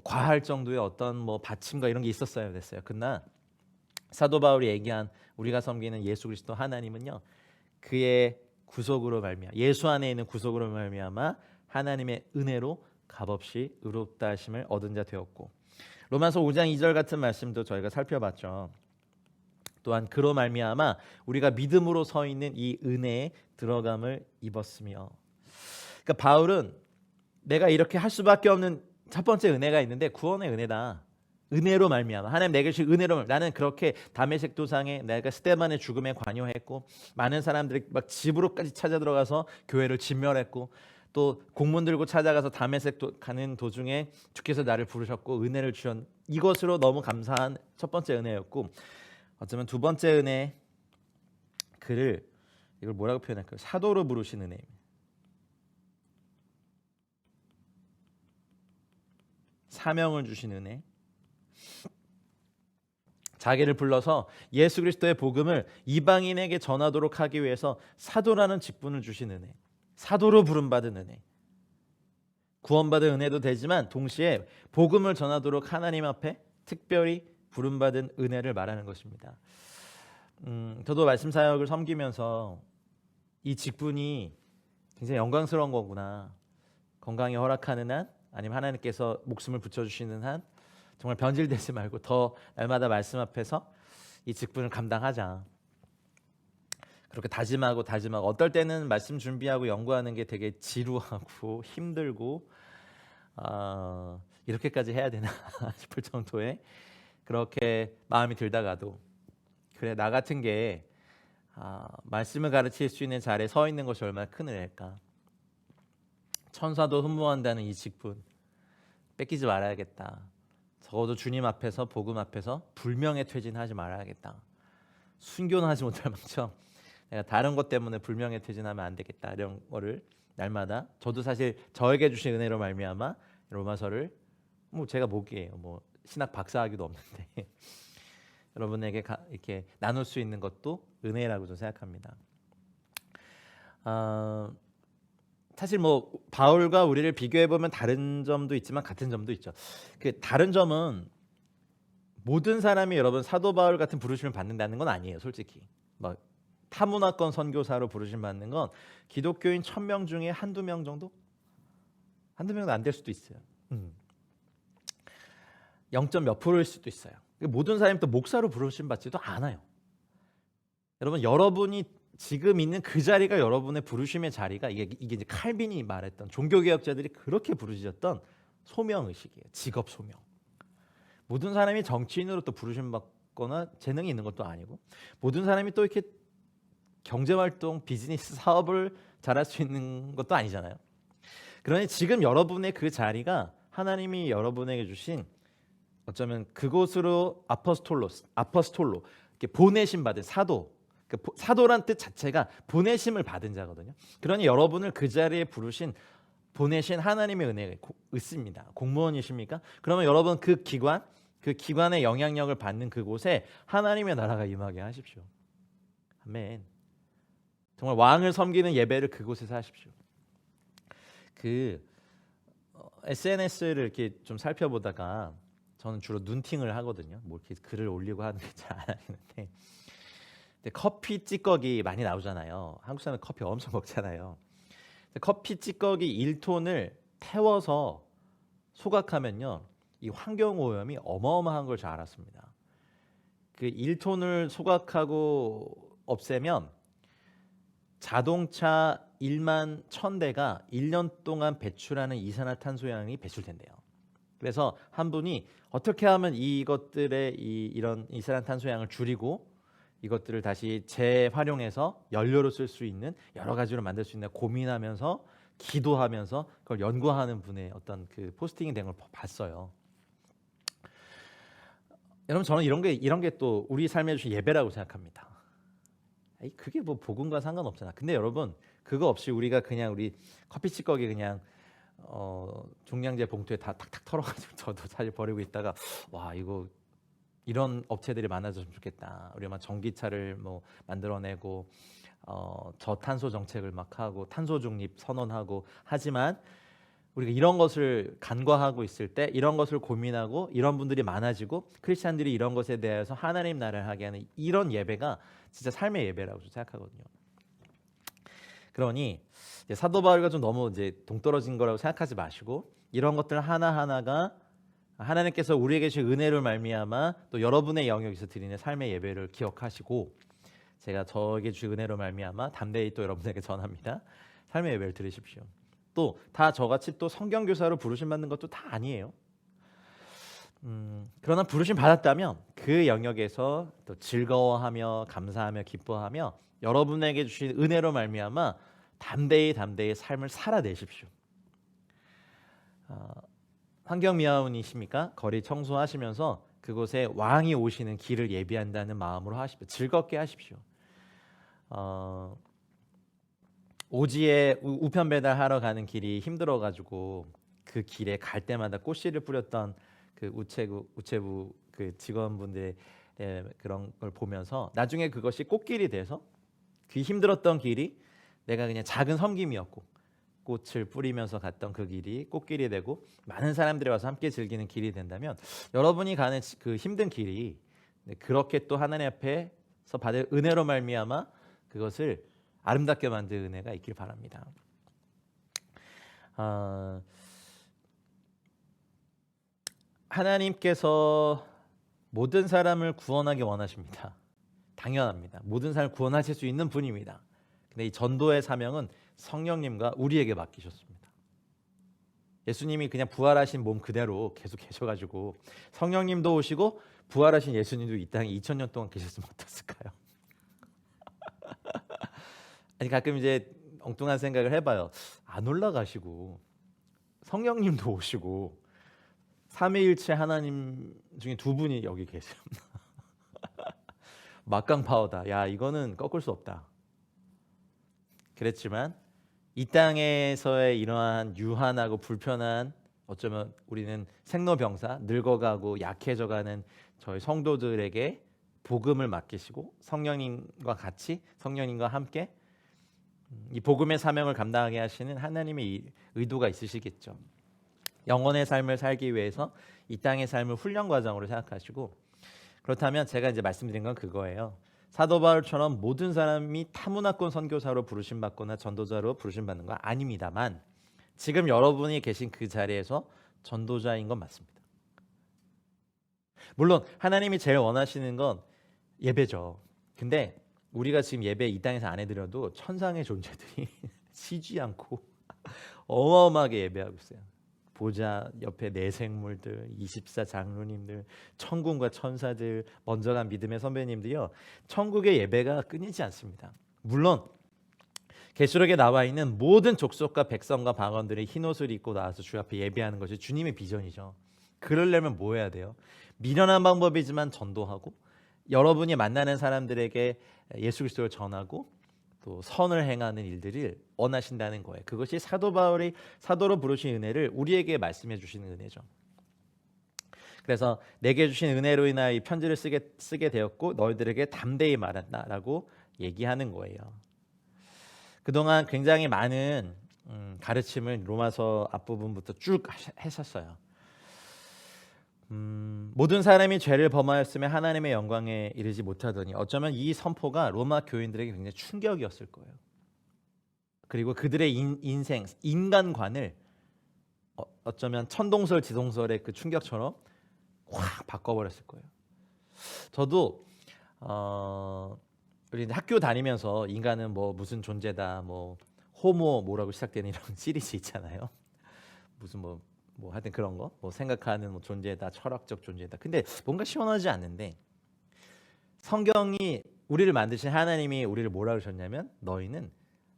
과할 정도의 어떤 받침과 이런 게 있었어야 됐어요. 그러나 사도 바울이 얘기한 우리가 섬기는 예수 그리스도 하나님은요, 그의 구속으로 말미암아, 예수 안에 있는 구속으로 말미암아 하나님의 은혜로 값없이 의롭다 하심을 얻은 자 되었고, 로마서 5장 2절 같은 말씀도 저희가 살펴봤죠. 또한 그로 말미암아 우리가 믿음으로 서 있는 이 은혜에 들어감을 입었으며. 그러니까 바울은 내가 이렇게 할 수밖에 없는 첫 번째 은혜가 있는데, 구원의 은혜다. 은혜로 말미암아, 하나님 내게 주신 은혜로 나는 그렇게 다메섹 도상에 내가 스데반의 죽음에 관여했고, 많은 사람들이 막 집으로까지 찾아 들어가서 교회를 진멸했고, 또 공문 들고 찾아가서 다메섹 가는 도중에 주께서 나를 부르셨고 은혜를 주셨, 이것으로 너무 감사한 첫 번째 은혜였고, 어쩌면 두 번째 은혜, 그를 이걸 뭐라고 표현할까요? 사도로 부르신 은혜입니다. 사명을 주신 은혜, 자기를 불러서 예수 그리스도의 복음을 이방인에게 전하도록 하기 위해서 사도라는 직분을 주신 은혜, 사도로 부름받은 은혜, 구원받은 은혜도 되지만 동시에 복음을 전하도록 하나님 앞에 특별히 부름받은 은혜를 말하는 것입니다. 저도 말씀 사역을 섬기면서 이 직분이 굉장히 영광스러운 거구나, 건강이 허락하는 한, 아니면 하나님께서 목숨을 붙여주시는 한 정말 변질되지 말고 더 날마다 말씀 앞에서 이 직분을 감당하자, 그렇게 다짐하고 어떨 때는 말씀 준비하고 연구하는 게 되게 지루하고 힘들고 이렇게까지 해야 되나 싶을 정도의 그렇게 마음이 들다가도, 그래 나 같은 게 말씀을 가르칠 수 있는 자리에 서 있는 것이 얼마나 큰 은혜일까. 천사도 흠모한다는 이 직분 뺏기지 말아야겠다. 적어도 주님 앞에서 복음 앞에서 불명예 퇴진하지 말아야겠다. 순교는 하지 못할 망정 내가 다른 것 때문에 불명예 퇴진하면 안 되겠다. 이런 거를 날마다 저도 사실 저에게 주신 은혜로 말미암아 로마서를 제가 뭐기예요. 신학 박사학위도 없는데 여러분에게 이렇게 나눌 수 있는 것도 은혜라고 저는 생각합니다. 사실 바울과 우리를 비교해 보면 다른 점도 있지만 같은 점도 있죠. 그 다른 점은 모든 사람이 여러분 사도 바울 같은 부르심을 받는다는 건 아니에요. 솔직히 타문화권 선교사로 부르심 받는 건 기독교인 1000명 중에 한두 명 정도? 한두 명도 안 될 수도 있어요. 0. 몇 프로일 수도 있어요. 모든 사람이 또 목사로 부르심 받지도 않아요. 여러분, 여러분이 지금 있는 그 자리가 여러분의 부르심의 자리가 이게 이제 칼빈이 말했던 종교개혁자들이 그렇게 부르짖었던 소명의식이에요. 직업 소명. 모든 사람이 정치인으로 또 부르심 받거나 재능이 있는 것도 아니고 모든 사람이 또 이렇게 경제활동, 비즈니스 사업을 잘할 수 있는 것도 아니잖아요. 그러니 지금 여러분의 그 자리가 하나님이 여러분에게 주신 어쩌면 그곳으로 아포스톨로 이렇게 보내심 받은 사도. 사도란 뜻 자체가 보내심을 받은 자거든요. 그러니 여러분을 그 자리에 보내신 하나님의 은혜가 있습니다. 공무원이십니까? 그러면 여러분 그 기관의 영향력을 받는 그곳에 하나님의 나라가 임하게 하십시오. 아멘. 정말 왕을 섬기는 예배를 그곳에서 하십시오. SNS를 이렇게 좀 살펴보다가 저는 주로 눈팅을 하거든요. 이렇게 글을 올리고 하는 게 잘 안 하는데 커피 찌꺼기 많이 나오잖아요. 한국 사람은 커피 엄청 먹잖아요. 커피 찌꺼기 1톤을 태워서 소각하면요, 이 환경 오염이 어마어마한 걸 잘 알았습니다. 그 1톤을 소각하고 없애면 자동차 1만 1000대가 1년 동안 배출하는 이산화탄소량이 배출된대요. 그래서 한 분이 어떻게 하면 이것들의 이런 이산화탄소량을 줄이고 이것들을 다시 재활용해서 연료로 쓸 수 있는 여러 가지로 만들 수 있는 고민하면서 기도하면서 그걸 연구하는 분의 어떤 그 포스팅이 된 걸 봤어요. 여러분, 저는 이런 게 또 우리 삶에 주신 예배라고 생각합니다. 그게 복음과 상관없잖아. 근데 여러분, 그거 없이 우리가 그냥 우리 커피 찌꺼기 그냥 종량제 봉투에 다 탁탁 털어가지고 저도 사실 버리고 있다가 이런 업체들이 많아졌으면 좋겠다. 우리가 전기차를 만들어내고 저탄소 정책을 막 하고 탄소 중립 선언하고 하지만 우리가 이런 것을 간과하고 있을 때 이런 것을 고민하고 이런 분들이 많아지고 크리스찬들이 이런 것에 대해서 하나님 나라를 하게 하는 이런 예배가 진짜 삶의 예배라고 생각하거든요. 그러니 사도 바울과 좀 너무 이제 동떨어진 거라고 생각하지 마시고 이런 것들 하나하나가 하나님께서 우리에게 주신 은혜를 말미암아 또 여러분의 영역에서 드리는 삶의 예배를 기억하시고 제가 저에게 주신 은혜로 말미암아 담대히 또 여러분에게 전합니다. 삶의 예배를 드리십시오. 또 다 저같이 또 성경교사로 부르심 받는 것도 다 아니에요. 그러나 부르심 받았다면 그 영역에서 또 즐거워하며 감사하며 기뻐하며 여러분에게 주신 은혜로 말미암아 담대히 삶을 살아내십시오. 환경미화원이십니까? 거리 청소하시면서 그곳에 왕이 오시는 길을 예비한다는 마음으로 하십시오. 즐겁게 하십시오. 오지에 우편 배달하러 가는 길이 힘들어가지고 그 길에 갈 때마다 꽃씨를 뿌렸던 그 우체부 그 직원분들의 그런 걸 보면서 나중에 그것이 꽃길이 돼서 그 힘들었던 길이 내가 그냥 작은 섬김이었고 꽃을 뿌리면서 갔던 그 길이 꽃길이 되고 많은 사람들이 와서 함께 즐기는 길이 된다면 여러분이 가는 그 힘든 길이 그렇게 또 하나님 앞에서 받을 은혜로 말미암아 그것을 아름답게 만들 은혜가 있길 바랍니다. 하나님께서 모든 사람을 구원하기 원하십니다. 당연합니다. 모든 사람을 구원하실 수 있는 분입니다. 근데 이 전도의 사명은 성령님과 우리에게 맡기셨습니다. 예수님이 그냥 부활하신 몸 그대로 계속 계셔가지고 성령님도 오시고 부활하신 예수님도 이 땅에 2000년 동안 계셨으면 어땠을까요? 아니 가끔 이제 엉뚱한 생각을 해봐요. 안 올라가시고 성령님도 오시고 삼위일체 하나님 중에 두 분이 여기 계세요. 막강 파워다. 야 이거는 꺾을 수 없다. 그랬지만 이 땅에서의 이러한 유한하고 불편한 어쩌면 우리는 생로병사 늙어가고 약해져가는 저희 성도들에게 복음을 맡기시고 성령님과 같이 성령님과 함께 이 복음의 사명을 감당하게 하시는 하나님의 의도가 있으시겠죠. 영혼의 삶을 살기 위해서 이 땅의 삶을 훈련 과정으로 생각하시고 그렇다면 제가 이제 말씀드린 건 그거예요. 사도 바울처럼 모든 사람이 타문화권 선교사로 부르심 받거나 전도자로 부르심 받는 건 아닙니다만 지금 여러분이 계신 그 자리에서 전도자인 건 맞습니다. 물론 하나님이 제일 원하시는 건 예배죠. 근데 우리가 지금 예배 이 땅에서 안 해드려도 천상의 존재들이 쉬지 않고 어마어마하게 예배하고 있어요. 보좌 옆에 내생물들, 24 장로님들, 천군과 천사들, 먼저 간 믿음의 선배님들이요. 천국의 예배가 끊이지 않습니다. 물론 계시록에 나와 있는 모든 족속과 백성과 방언들이 흰 옷을 입고 나와서 주 앞에 예배하는 것이 주님의 비전이죠. 그러려면 뭐 해야 돼요? 미련한 방법이지만 전도하고 여러분이 만나는 사람들에게 예수 그리스도를 전하고 또 선을 행하는 일들을 원하신다는 거예요. 그것이 사도 바울이 사도로 부르신 은혜를 우리에게 말씀해 주시는 은혜죠. 그래서 내게 주신 은혜로 인하여 이 편지를 쓰게 되었고 너희들에게 담대히 말한다라고 얘기하는 거예요. 그동안 굉장히 많은 가르침을 로마서 앞부분부터 쭉 하셨어요. 모든 사람이 죄를 범하였으면 하나님의 영광에 이르지 못하더니 어쩌면 이 선포가 로마 교인들에게 굉장히 충격이었을 거예요. 그리고 그들의 인생, 인간관을 어쩌면 천동설 지동설의 그 충격처럼 확 바꿔버렸을 거예요. 저도 우리 학교 다니면서 인간은 뭐 무슨 존재다, 뭐 호모 뭐라고 시작되는 이런 시리즈 있잖아요. 무슨 뭐 하여튼 그런 거, 뭐 생각하는 뭐 존재다, 철학적 존재다. 근데 뭔가 시원하지 않는데 성경이 우리를 만드신 하나님이 우리를 뭐라 그러셨냐면 너희는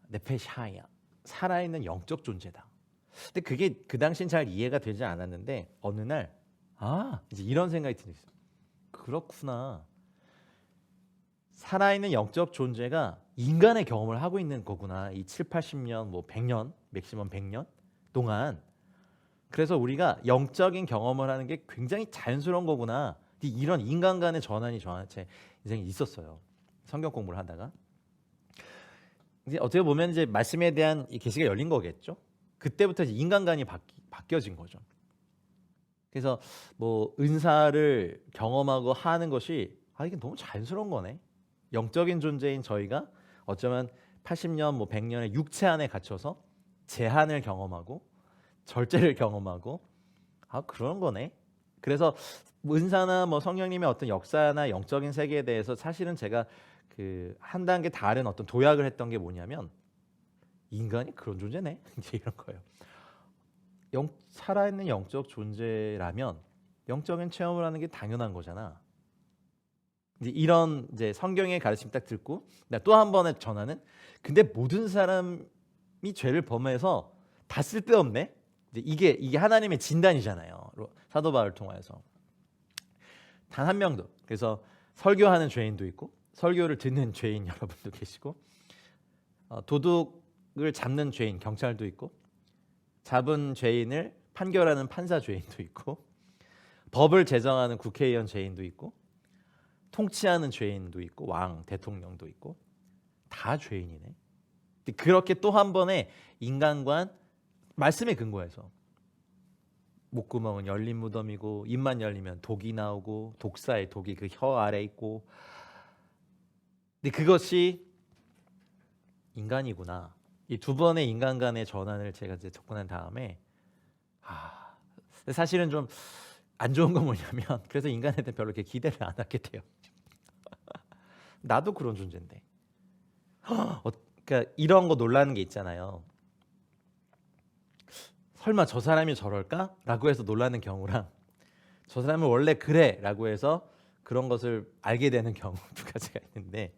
네페샤야, 살아있는 영적 존재다. 근데 그게 그 당시엔 잘 이해가 되지 않았는데 어느 날 이제 이런 생각이 드는 거예요. 그렇구나. 살아있는 영적 존재가 인간의 경험을 하고 있는 거구나. 이 7, 80년, 뭐 100년, 맥시멈 100년 동안. 그래서 우리가 영적인 경험을 하는 게 굉장히 자연스러운 거구나. 이런 인간 간의 전환이 제 인생에 있었어요. 성경 공부를 하다가. 이제 어떻게 보면 이제 말씀에 대한 이 계시가 열린 거겠죠. 그때부터 이제 인간관이 바뀌어진 거죠. 그래서 뭐 은사를 경험하고 하는 것이 이게 너무 자연스러운 거네. 영적인 존재인 저희가 어쩌면 80년, 뭐 100년의 육체 안에 갇혀서 제한을 경험하고 절제를 경험하고 그런 거네. 그래서 은사나 뭐 성령님의 어떤 역사나 영적인 세계에 대해서 사실은 제가 그 한 단계 다른 어떤 도약을 했던 게 뭐냐면 인간이 그런 존재네. 이제 이런 거예요. 살아있는 영적 존재라면 영적인 체험을 하는 게 당연한 거잖아. 이제 이런 이제 성경의 가르침 딱 듣고 또 한 번의 전화는 근데 모든 사람이 죄를 범해서 다 쓸데없네. 이게 하나님의 진단이잖아요. 사도 바울을 통하여서 단 한 명도. 그래서 설교하는 죄인도 있고 설교를 듣는 죄인 여러분도 계시고 도둑을 잡는 죄인 경찰도 있고 잡은 죄인을 판결하는 판사 죄인도 있고 법을 제정하는 국회의원 죄인도 있고 통치하는 죄인도 있고 왕 대통령도 있고 다 죄인이네. 그렇게 또 한 번의 인간관 말씀에 근거해서 목구멍은 열린 무덤이고 입만 열리면 독이 나오고 독사의 독이 그 혀 아래 있고 근데 그것이 인간이구나. 이 두 번의 인간 간의 전환을 제가 이제 접근한 다음에 사실은 좀 안 좋은 건 뭐냐면 그래서 인간에 대해 별로 이렇게 기대를 안 하게 돼요. 나도 그런 존재인데. 그러니까 이런 거 놀라는 게 있잖아요. 설마 저 사람이 저럴까? 라고 해서 놀라는 경우랑 저 사람은 원래 그래 라고 해서 그런 것을 알게 되는 경우 두 가지가 있는데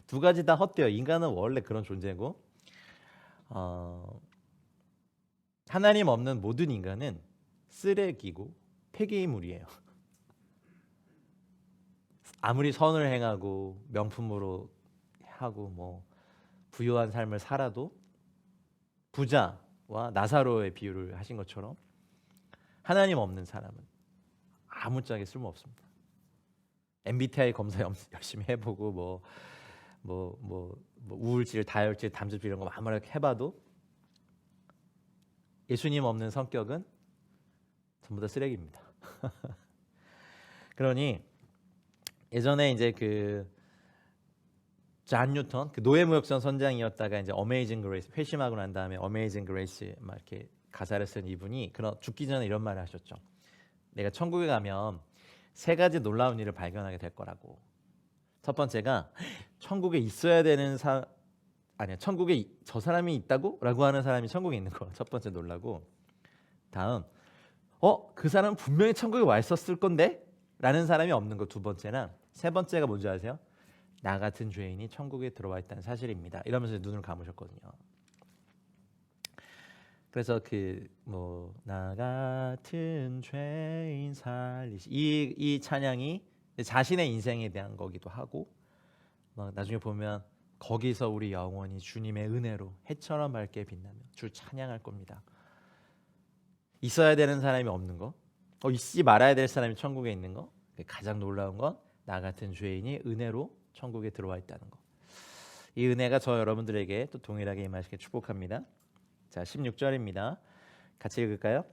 두 가지 다 헛되어. 인간은 원래 그런 존재고 하나님 없는 모든 인간은 쓰레기고 폐기물이에요. 아무리 선을 행하고 명품으로 하고 뭐 부유한 삶을 살아도 부자와 나사로의 비유를 하신 것처럼 하나님 없는 사람은 아무짝에 쓸모없습니다. MBTI 검사 열심히 해보고 뭐 우울질, 다혈질, 담즙질 이런 거 아무렇게 해봐도 예수님 없는 성격은 전부 다 쓰레기입니다. 그러니 예전에 이제 존 뉴턴 노예무역선 선장이었다가 이제 어메이징 그레이스 회심하고 난 다음에 어메이징 그레이스 막 이렇게 가사를 쓴 이분이 그런 죽기 전에 이런 말을 하셨죠. 내가 천국에 가면 세 가지 놀라운 일을 발견하게 될 거라고. 첫 번째가 천국에 있어야 되는 천국에 저 사람이 있다고?라고 하는 사람이 천국에 있는 거. 첫 번째 놀라고. 다음, 그 사람은 분명히 천국에 와 있었을 건데? 라는 사람이 없는 거 두 번째나 세 번째가 뭔지 아세요? 나 같은 죄인이 천국에 들어와 있다는 사실입니다. 이러면서 눈을 감으셨거든요. 그래서 나 같은 죄인 살리시 이 찬양이 자신의 인생에 대한 거기도 하고 나중에 보면 거기서 우리 영혼이 주님의 은혜로 해처럼 밝게 빛나며 주를 찬양할 겁니다. 있어야 되는 사람이 없는 거, 있지 말아야 될 사람이 천국에 있는 거, 가장 놀라운 건 나 같은 죄인이 은혜로 천국에 들어와 있다는 거. 이 은혜가 저 여러분들에게 또 동일하게 임하시길 축복합니다. 자, 16절입니다. 같이 읽을까요?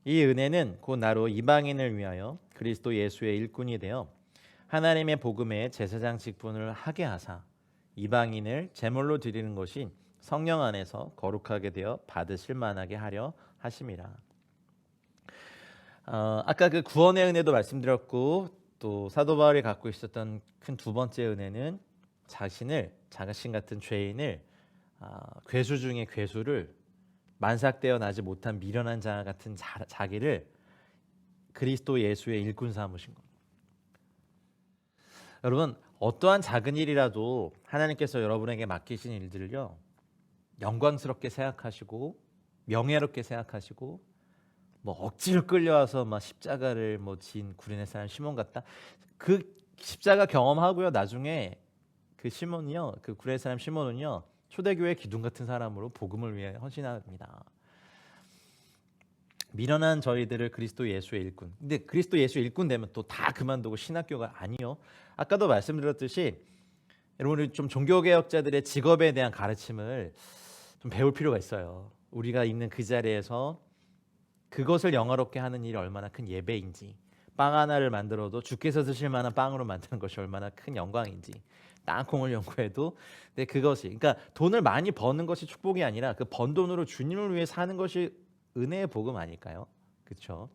이 은혜는 곧 나로 이방인을 위하여 그리스도 예수의 일꾼이 되어 하나님의 복음의 제사장 직분을 하게 하사 이방인을 제물로 드리는 것이 성령 안에서 거룩하게 되어 받으실 만하게 하려 하심이라. 아까 구원의 은혜도 말씀드렸고 또 사도 바울이 갖고 있었던 큰 두 번째 은혜는 자신 같은 죄인을 괴수 중에 괴수를 만삭되어 나지 못한 미련한 자 같은 자기를 그리스도 예수의 일꾼 삼으신 겁니다. 여러분, 어떠한 작은 일이라도 하나님께서 여러분에게 맡기신 일들을요 영광스럽게 생각하시고 명예롭게 생각하시고 억지로 끌려와서 십자가를 진 구레네 사람 시몬 같다. 그 십자가 경험하고요. 나중에 시몬이요, 구레네 사람 시몬은요, 초대교회 기둥 같은 사람으로 복음을 위해 헌신합니다. 미련한 저희들을 그리스도 예수의 일꾼. 근데 그리스도 예수 일꾼 되면 또 다 그만두고 신학교가 아니요. 아까도 말씀드렸듯이 여러분 좀 종교개혁자들의 직업에 대한 가르침을 좀 배울 필요가 있어요. 우리가 있는 그 자리에서 그것을 영화롭게 하는 일이 얼마나 큰 예배인지, 빵 하나를 만들어도 주께서 드실 만한 빵으로 만드는 것이 얼마나 큰 영광인지, 땅콩을 연구해도 근데 그것이 그러니까 돈을 많이 버는 것이 축복이 아니라 그 번 돈으로 주님을 위해 사는 것이 은혜의 복음 아닐까요? 그렇죠?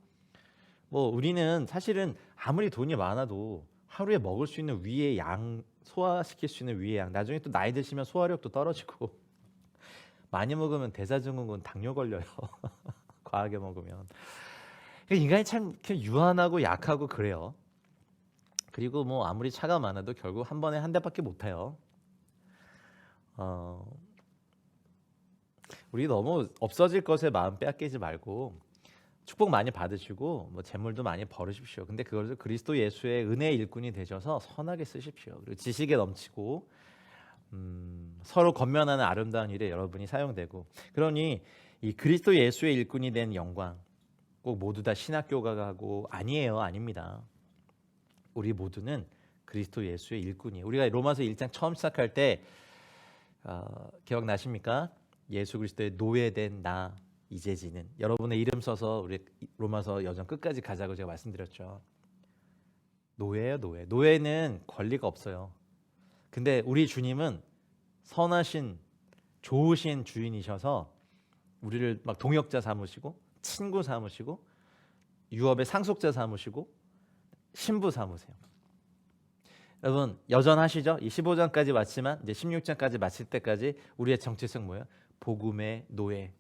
우리는 사실은 아무리 돈이 많아도 하루에 먹을 수 있는 위의 양, 소화시킬 수 있는 위의 양, 나중에 또 나이 드시면 소화력도 떨어지고 많이 먹으면 대사증후군, 당뇨 걸려요. 과하게 먹으면. 인간이 참 유한하고 약하고 그래요. 그리고 아무리 차가 많아도 결국 한 번에 한 대밖에 못 타요. 우리 너무 없어질 것에 마음 빼앗기지 말고 축복 많이 받으시고 재물도 많이 벌으십시오. 근데 그것을 그리스도 예수의 은혜의 일꾼이 되셔서 선하게 쓰십시오. 그리고 지식에 넘치고 서로 건면하는 아름다운 일에 여러분이 사용되고, 그러니 이 그리스도 예수의 일꾼이 된 영광 꼭 모두 다 신학교가 가고 아니에요. 아닙니다. 우리 모두는 그리스도 예수의 일꾼이에요. 우리가 로마서 1장 처음 시작할 때 기억나십니까? 예수 그리스도의 노예된 나 이제지는, 여러분의 이름 써서 우리 로마서 여정 끝까지 가자고 제가 말씀드렸죠. 노예예요. 노예는 권리가 없어요. 근데 우리 주님은 선하신 좋으신 주인이셔서 우리를 동역자 삼으시고 친구 삼으시고 유업의 상속자 삼으시고 신부 삼으세요. 여러분 여전하시죠? 이 15장까지 마치면 이제 16장까지 마칠 때까지 우리의 정체성 뭐예요? 복음의 노예,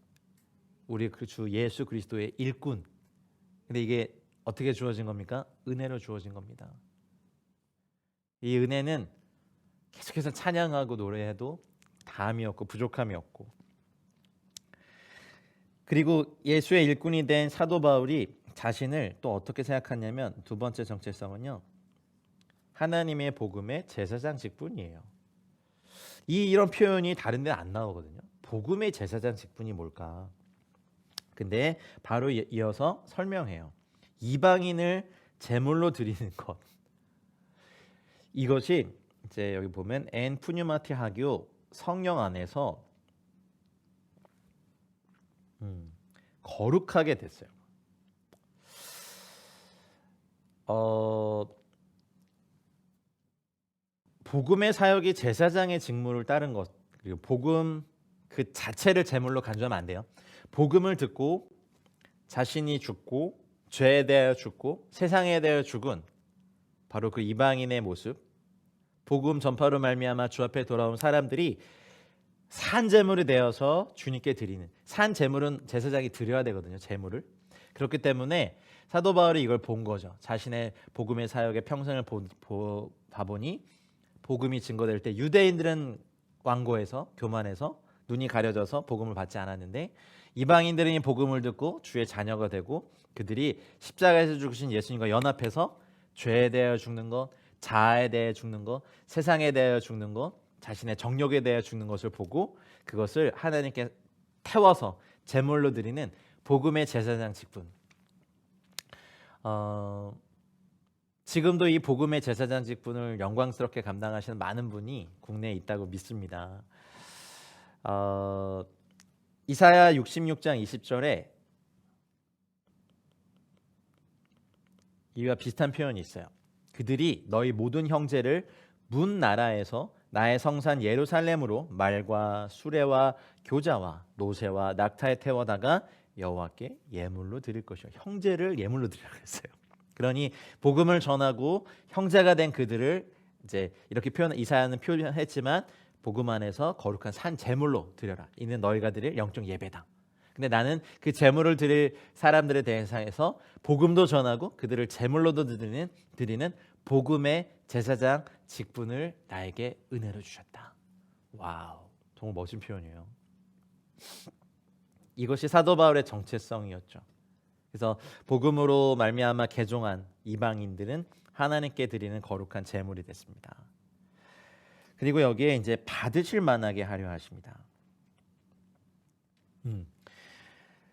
우리 그 주 예수 그리스도의 일꾼. 근데 이게 어떻게 주어진 겁니까? 은혜로 주어진 겁니다. 이 은혜는 계속해서 찬양하고 노래해도 다함이 없고 부족함이 없고. 그리고 예수의 일꾼이 된 사도 바울이 자신을 또 어떻게 생각하냐면 두 번째 정체성은요, 하나님의 복음의 제사장 직분이에요. 이런 표현이 다른 데는 안 나오거든요. 복음의 제사장 직분이 뭘까? 근데 바로 이어서 설명해요. 이방인을 제물로 드리는 것. 이것이 이제 여기 보면 엔 푸뉴마티 하교 성령 안에서 거룩하게 됐어요. 복음의 사역이 제사장의 직무를 따른 것, 그리고 복음 그 자체를 제물로 간주하면 안 돼요. 복음을 듣고 자신이 죽고 죄에 대하여 죽고 세상에 대하여 죽은 바로 그 이방인의 모습, 복음 전파로 말미암아 주 앞에 돌아온 사람들이 산 제물이 되어서 주님께 드리는, 산 제물은 제사장이 드려야 되거든요. 제물을. 그렇기 때문에 사도 바울이 이걸 본 거죠. 자신의 복음의 사역의 평생을 봐보니 복음이 증거될 때 유대인들은 완고해서 교만해서 눈이 가려져서 복음을 받지 않았는데, 이방인들은 이 복음을 듣고 주의 자녀가 되고 그들이 십자가에서 죽으신 예수님과 연합해서 죄에 대하여 죽는 것, 자아에 대해 죽는 것, 세상에 대하여 죽는 것, 자신의 정욕에 대하여 죽는 것을 보고 그것을 하나님께 태워서 제물로 드리는 복음의 제사장 직분. 지금도 이 복음의 제사장 직분을 영광스럽게 감당하시는 많은 분이 국내에 있다고 믿습니다. 이사야 66장 20절에 이와 비슷한 표현이 있어요. 그들이 너희 모든 형제를 문 나라에서 나의 성산 예루살렘으로 말과 수레와 교자와 노새와 낙타에 태워다가 여호와께 예물로 드릴 것이요. 형제를 예물로 드리라고 했어요. 그러니 복음을 전하고 형제가 된 그들을 이제 이렇게 이사야는 표현했지만 복음 안에서 거룩한 산 제물로 드려라. 이는 너희가 드릴 영적 예배다. 근데 나는 그 제물을 드릴 사람들에 대해서 복음도 전하고 그들을 제물로도 드리는 복음의 제사장 직분을 나에게 은혜로 주셨다. 와우, 정말 멋진 표현이에요. 이것이 사도 바울의 정체성이었죠. 그래서 복음으로 말미암아 개종한 이방인들은 하나님께 드리는 거룩한 제물이 됐습니다. 그리고 여기에 이제 받으실 만하게 하려 하십니다.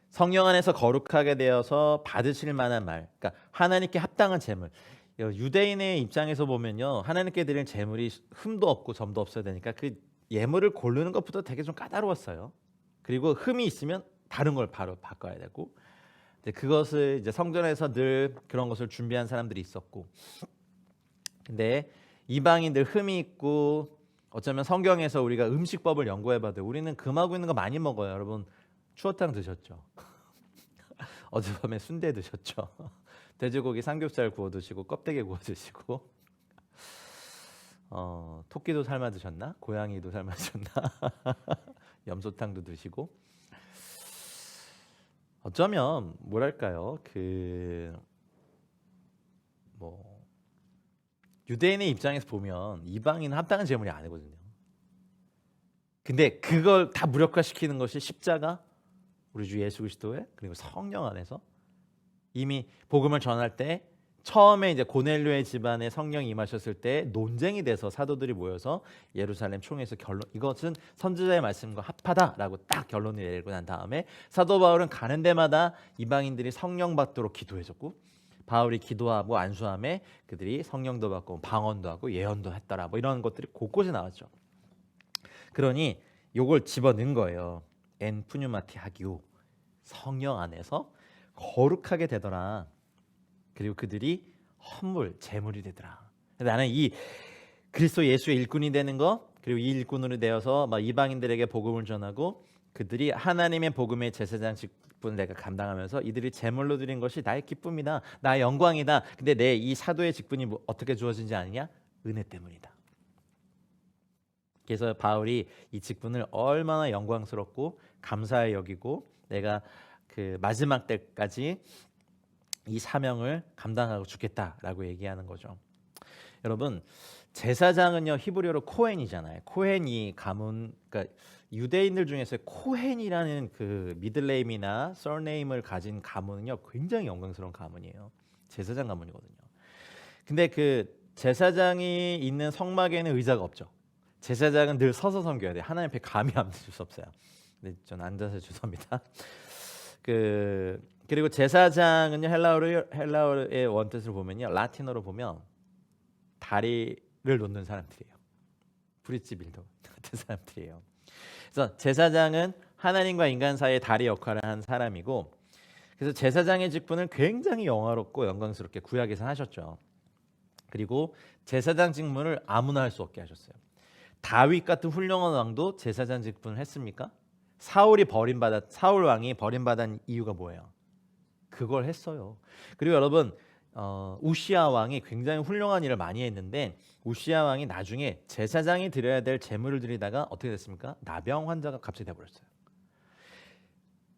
성령 안에서 거룩하게 되어서 받으실 만한 말, 그러니까 하나님께 합당한 제물. 유대인의 입장에서 보면요, 하나님께 드릴 제물이 흠도 없고 점도 없어야 되니까 그 예물을 고르는 것부터 되게 좀 까다로웠어요. 그리고 흠이 있으면 다른 걸 바로 바꿔야 되고, 이제 그것을 이제 성전에서 늘 그런 것을 준비한 사람들이 있었고, 근데 이방인들 흠이 있고, 어쩌면 성경에서 우리가 음식법을 연구해봐도 우리는 금하고 있는 거 많이 먹어요. 여러분 추어탕 드셨죠? 어젯밤에 순대 드셨죠? 돼지고기 삼겹살 구워 드시고 껍데기 구워 드시고 토끼도 삶아 드셨나? 고양이도 삶아 드셨나? 염소탕도 드시고. 어쩌면 뭐랄까요, 유대인의 입장에서 보면 이방인은 합당한 제물이 아니거든요. 근데 그걸 다 무력화시키는 것이 십자가, 우리 주 예수 그리스도의, 그리고 성령 안에서 이미 복음을 전할 때 처음에 이제 고넬료의 집안에 성령이 임하셨을 때 논쟁이 돼서 사도들이 모여서 예루살렘 총회에서 이것은 선지자의 말씀과 합하다라고 딱 결론을 내리고 난 다음에 사도 바울은 가는 데마다 이방인들이 성령 받도록 기도해줬고, 바울이 기도하고 안수함에 그들이 성령도 받고 방언도 하고 예언도 했더라. 뭐 이런 것들이 곳곳에 나왔죠. 그러니 요걸 집어넣은 거예요. 엔 푸뉴마티 하기오, 성령 안에서 거룩하게 되더라. 그리고 그들이 헌물, 제물이 되더라. 나는 이 그리스도 예수의 일꾼이 되는 거, 그리고 이 일꾼으로 되어서 막 이방인들에게 복음을 전하고 그들이 하나님의 복음의 제사장 직분을 내가 감당하면서 이들이 제물로 드린 것이 나의 기쁨이다, 나의 영광이다. 근데 내 이 사도의 직분이 어떻게 주어진지 아느냐? 은혜 때문이다. 그래서 바울이 이 직분을 얼마나 영광스럽고 감사히 여기고 내가 그 마지막 때까지 이 사명을 감당하고 죽겠다라고 얘기하는 거죠. 여러분, 제사장은요 히브리어로 코헨이잖아요. 코헨이 가문, 그러니까 유대인들 중에서 코헨이라는 그 미들네임이나 서네임을 가진 가문은요 굉장히 영광스러운 가문이에요. 제사장 가문이거든요. 근데 그 제사장이 있는 성막에는 의자가 없죠. 제사장은 늘 서서 섬겨야 돼요. 하나님 앞에 감히 앉을 수 없어요. 근데 전 앉아서 죄송합니다. 그리고 제사장은요 헬라어의 원뜻을 보면요 라틴어로 보면 다리를 놓는 사람들이에요. 브릿지 빌더 같은 사람들이에요. 그래서 제사장은 하나님과 인간 사이의 다리 역할을 한 사람이고, 그래서 제사장의 직분을 굉장히 영화롭고 영광스럽게 구약에서 하셨죠. 그리고 제사장 직분을 아무나 할 수 없게 하셨어요. 다윗 같은 훌륭한 왕도 제사장 직분을 했습니까? 사울 왕이 버림받은 이유가 뭐예요? 그걸 했어요. 그리고 여러분, 우시아 왕이 굉장히 훌륭한 일을 많이 했는데 우시아 왕이 나중에 제사장이 드려야 될 제물을 드리다가 어떻게 됐습니까? 나병 환자가 갑자기 돼버렸어요.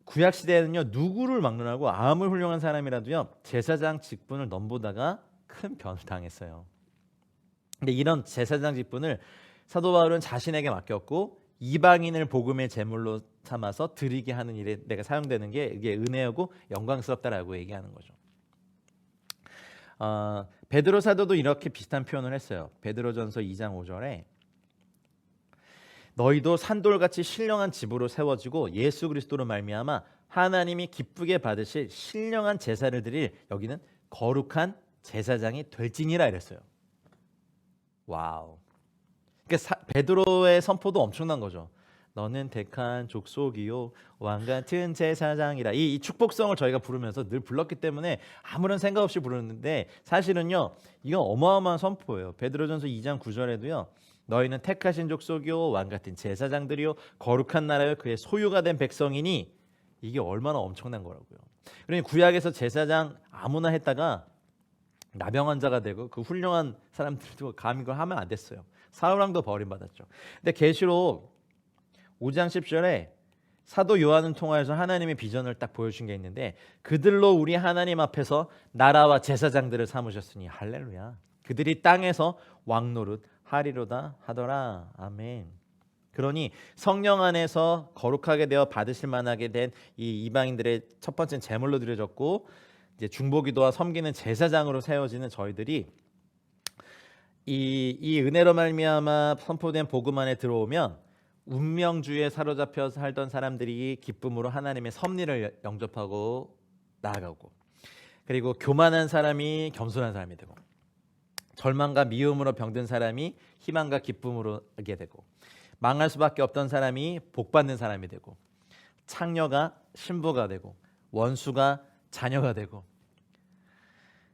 구약 시대에는요 누구를 막론하고 아무리 훌륭한 사람이라도요 제사장 직분을 넘보다가 큰 변을 당했어요. 근데 이런 제사장 직분을 사도 바울은 자신에게 맡겼고 이방인을 복음의 제물로 삼아서 드리게 하는 일에 내가 사용되는 게 이게 은혜하고 영광스럽다라고 얘기하는 거죠. 베드로 사도도 이렇게 비슷한 표현을 했어요. 베드로전서 2장 5절에 너희도 산돌같이 신령한 집으로 세워지고 예수 그리스도로 말미암아 하나님이 기쁘게 받으실 신령한 제사를 드릴 여기는 거룩한 제사장이 될지니라 이랬어요. 와우. 그러니까 베드로의 선포도 엄청난 거죠. 너는 택한 족속이요 왕 같은 제사장이라. 이 축복성을 저희가 부르면서 늘 불렀기 때문에 아무런 생각 없이 부르는데 사실은요 이건 어마어마한 선포예요. 베드로전서 2장 9절에도요 너희는 택하신 족속이요 왕 같은 제사장들이요 거룩한 나라요 그의 소유가 된 백성이니, 이게 얼마나 엄청난 거라고요. 그러니 구약에서 제사장 아무나 했다가 나병 환자가 되고 그 훌륭한 사람들도 감히 그걸 하면 안 됐어요. 사울 왕도 버림받았죠. 근데 계시록 5장 10절에 사도 요한을 통하여서 하나님의 비전을 딱 보여준 게 있는데 그들로 우리 하나님 앞에서 나라와 제사장들을 삼으셨으니 할렐루야. 그들이 땅에서 왕노릇 하리로다 하더라. 아멘. 그러니 성령 안에서 거룩하게 되어 받으실 만하게 된 이 이방인들의 첫 번째는 제물로 드려졌고 이제 중보기도와 섬기는 제사장으로 세워지는 저희들이 이 은혜로 말미암아 선포된 복음 안에 들어오면 운명주의에 사로잡혀 살던 사람들이 기쁨으로 하나님의 섭리를 영접하고 나아가고, 그리고 교만한 사람이 겸손한 사람이 되고, 절망과 미움으로 병든 사람이 희망과 기쁨으로 하게 되고, 망할 수밖에 없던 사람이 복받는 사람이 되고, 창녀가 신부가 되고, 원수가 자녀가 되고,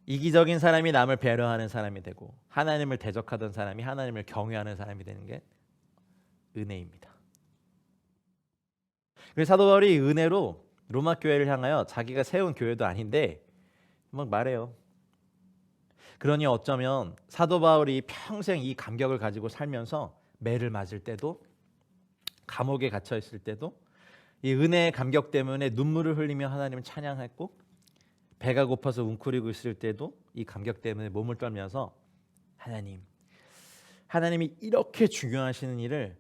이기적인 사람이 남을 배려하는 사람이 되고, 하나님을 대적하던 사람이 하나님을 경외하는 사람이 되는 게 은혜입니다. 그래서 사도 바울이 은혜로 로마 교회를 향하여 자기가 세운 교회도 아닌데 막 말해요. 그러니 어쩌면 사도 바울이 평생 이 감격을 가지고 살면서 매를 맞을 때도, 감옥에 갇혀 있을 때도 이 은혜의 감격 때문에 눈물을 흘리며 하나님을 찬양했고, 배가 고파서 웅크리고 있을 때도 이 감격 때문에 몸을 떨면서 하나님이 이렇게 중요하시는 일을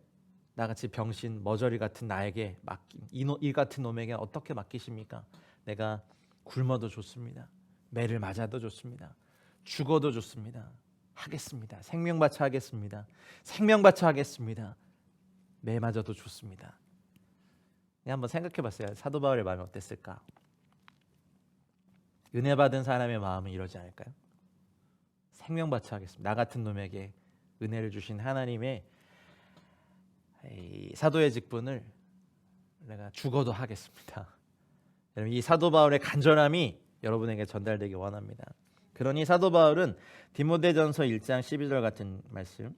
나같이 병신 머저리 같은 나에게 맡긴 이 같은 놈에게 어떻게 맡기십니까? 내가 굶어도 좋습니다. 매를 맞아도 좋습니다. 죽어도 좋습니다. 하겠습니다. 생명 바쳐 하겠습니다. 생명 바쳐 하겠습니다. 매 맞아도 좋습니다. 한번 생각해 봤어요. 사도 바울의 마음이 어땠을까? 은혜 받은 사람의 마음은 이러지 않을까요? 생명 바쳐 하겠습니다. 나 같은 놈에게 은혜를 주신 하나님의 이 사도의 직분을 내가 죽어도 하겠습니다. 여러분, 이 사도 바울의 간절함이 여러분에게 전달되기 원합니다. 그러니 사도 바울은 디모데전서 1장 12절 같은 말씀,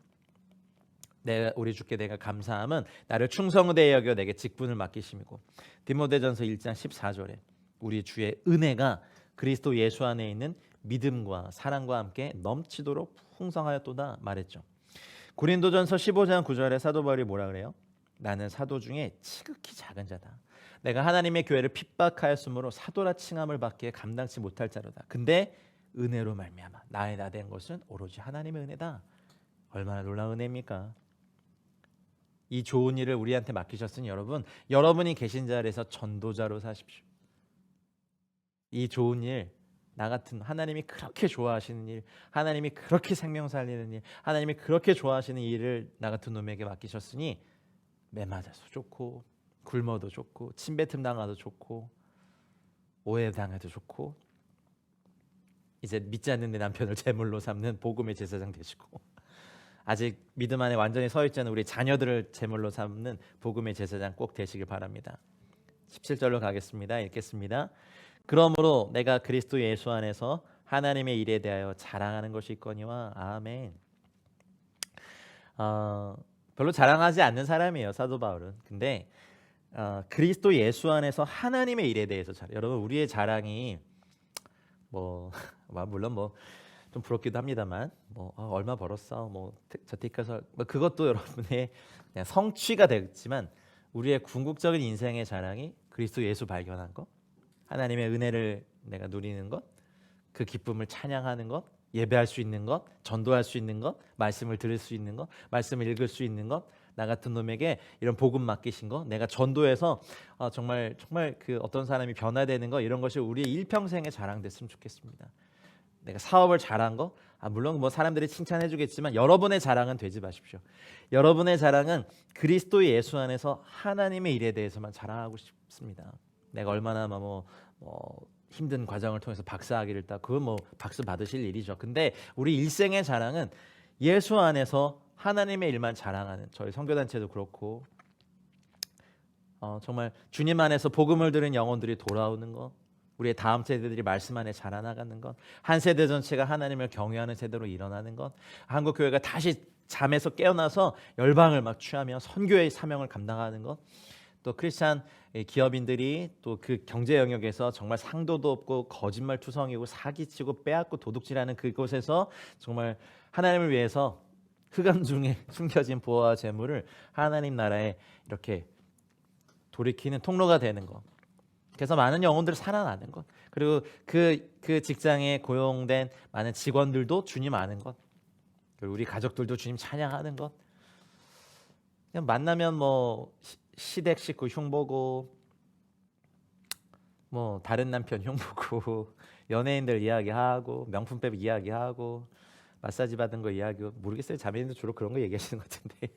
우리 주께 내가 감사함은 나를 충성되게 여겨 내게 직분을 맡기심이고, 디모데전서 1장 14절에 우리 주의 은혜가 그리스도 예수 안에 있는 믿음과 사랑과 함께 넘치도록 풍성하였도다 말했죠. 고린도전서 15장 9절에 사도 바울이 뭐라 그래요? 나는 사도 중에 지극히 작은 자다. 내가 하나님의 교회를 핍박하였으므로 사도라 칭함을 받기에 감당치 못할 자로다. 근데 은혜로 말미암아 나의 나 된 것은 오로지 하나님의 은혜다. 얼마나 놀라운 은혜입니까? 이 좋은 일을 우리한테 맡기셨으니 여러분이 계신 자리에서 전도자로 사십시오. 이 좋은 일, 나 같은 하나님이 그렇게 좋아하시는 일, 하나님이 그렇게 생명 살리는 일, 하나님이 그렇게 좋아하시는 일을 나 같은 놈에게 맡기셨으니 매맞아서 좋고 굶어도 좋고 침뱉음 당하도 좋고 오해 당해도 좋고 이제 믿지 않는 내 남편을 제물로 삼는 복음의 제사장 되시고 아직 믿음 안에 완전히 서 있지 않은 우리 자녀들을 제물로 삼는 복음의 제사장 꼭 되시길 바랍니다. 17절로 가겠습니다. 읽겠습니다. 그러므로 내가 그리스도 예수 안에서 하나님의 일에 대하여 자랑하는 것이 있거니와. 아멘. 별로 자랑하지 않는 사람이에요, 사도 바울은. 근데 그리스도 예수 안에서 하나님의 일에 대해서 여러분, 우리의 자랑이 물론 좀 부럽기도 합니다만 얼마 벌었어, 저택가서 그것도 여러분의 그냥 성취가 되겠지만 우리의 궁극적인 인생의 자랑이 그리스도 예수 발견한 것, 하나님의 은혜를 내가 누리는 것, 그 기쁨을 찬양하는 것, 예배할 수 있는 것, 전도할 수 있는 것, 말씀을 들을 수 있는 것, 말씀을 읽을 수 있는 것, 나 같은 놈에게 이런 복음 맡기신 것, 내가 전도해서 정말 그 어떤 사람이 변화되는 것, 이런 것이 우리의 일평생의 자랑됐으면 좋겠습니다. 내가 사업을 잘한 거, 물론 사람들이 칭찬해 주겠지만 여러분의 자랑은 되지 마십시오. 여러분의 자랑은 그리스도 예수 안에서 하나님의 일에 대해서만 자랑하고 싶습니다. 내가 얼마나 힘든 과정을 통해서 박사학위를 따, 그건 박수 받으실 일이죠. 근데 우리 일생의 자랑은 예수 안에서 하나님의 일만 자랑하는, 저희 선교단체도 그렇고 정말 주님 안에서 복음을 들은 영혼들이 돌아오는 것, 우리의 다음 세대들이 말씀 안에 자라나가는 것, 한 세대 전체가 하나님을 경외하는 세대로 일어나는 것, 한국 교회가 다시 잠에서 깨어나서 열방을 막 취하며 선교의 사명을 감당하는 것, 또 크리스찬 기업인들이 또 그 경제 영역에서 정말 상도도 없고 거짓말 투성이고 사기치고 빼앗고 도둑질하는 그곳에서 정말 하나님을 위해서 흑암 중에 숨겨진 보화와 재물을 하나님 나라에 이렇게 돌이키는 통로가 되는 것, 그래서 많은 영혼들을 살아나는 것, 그리고 그 직장에 고용된 많은 직원들도 주님 아는 것, 그리고 우리 가족들도 주님 찬양하는 것, 그냥 만나면 시댁 식구 흉보고 다른 남편 흉보고 연예인들 이야기하고 명품백 이야기하고 마사지 받은 거 이야기하고, 모르겠어요, 자매님도 주로 그런 거 얘기하시는 것 같은데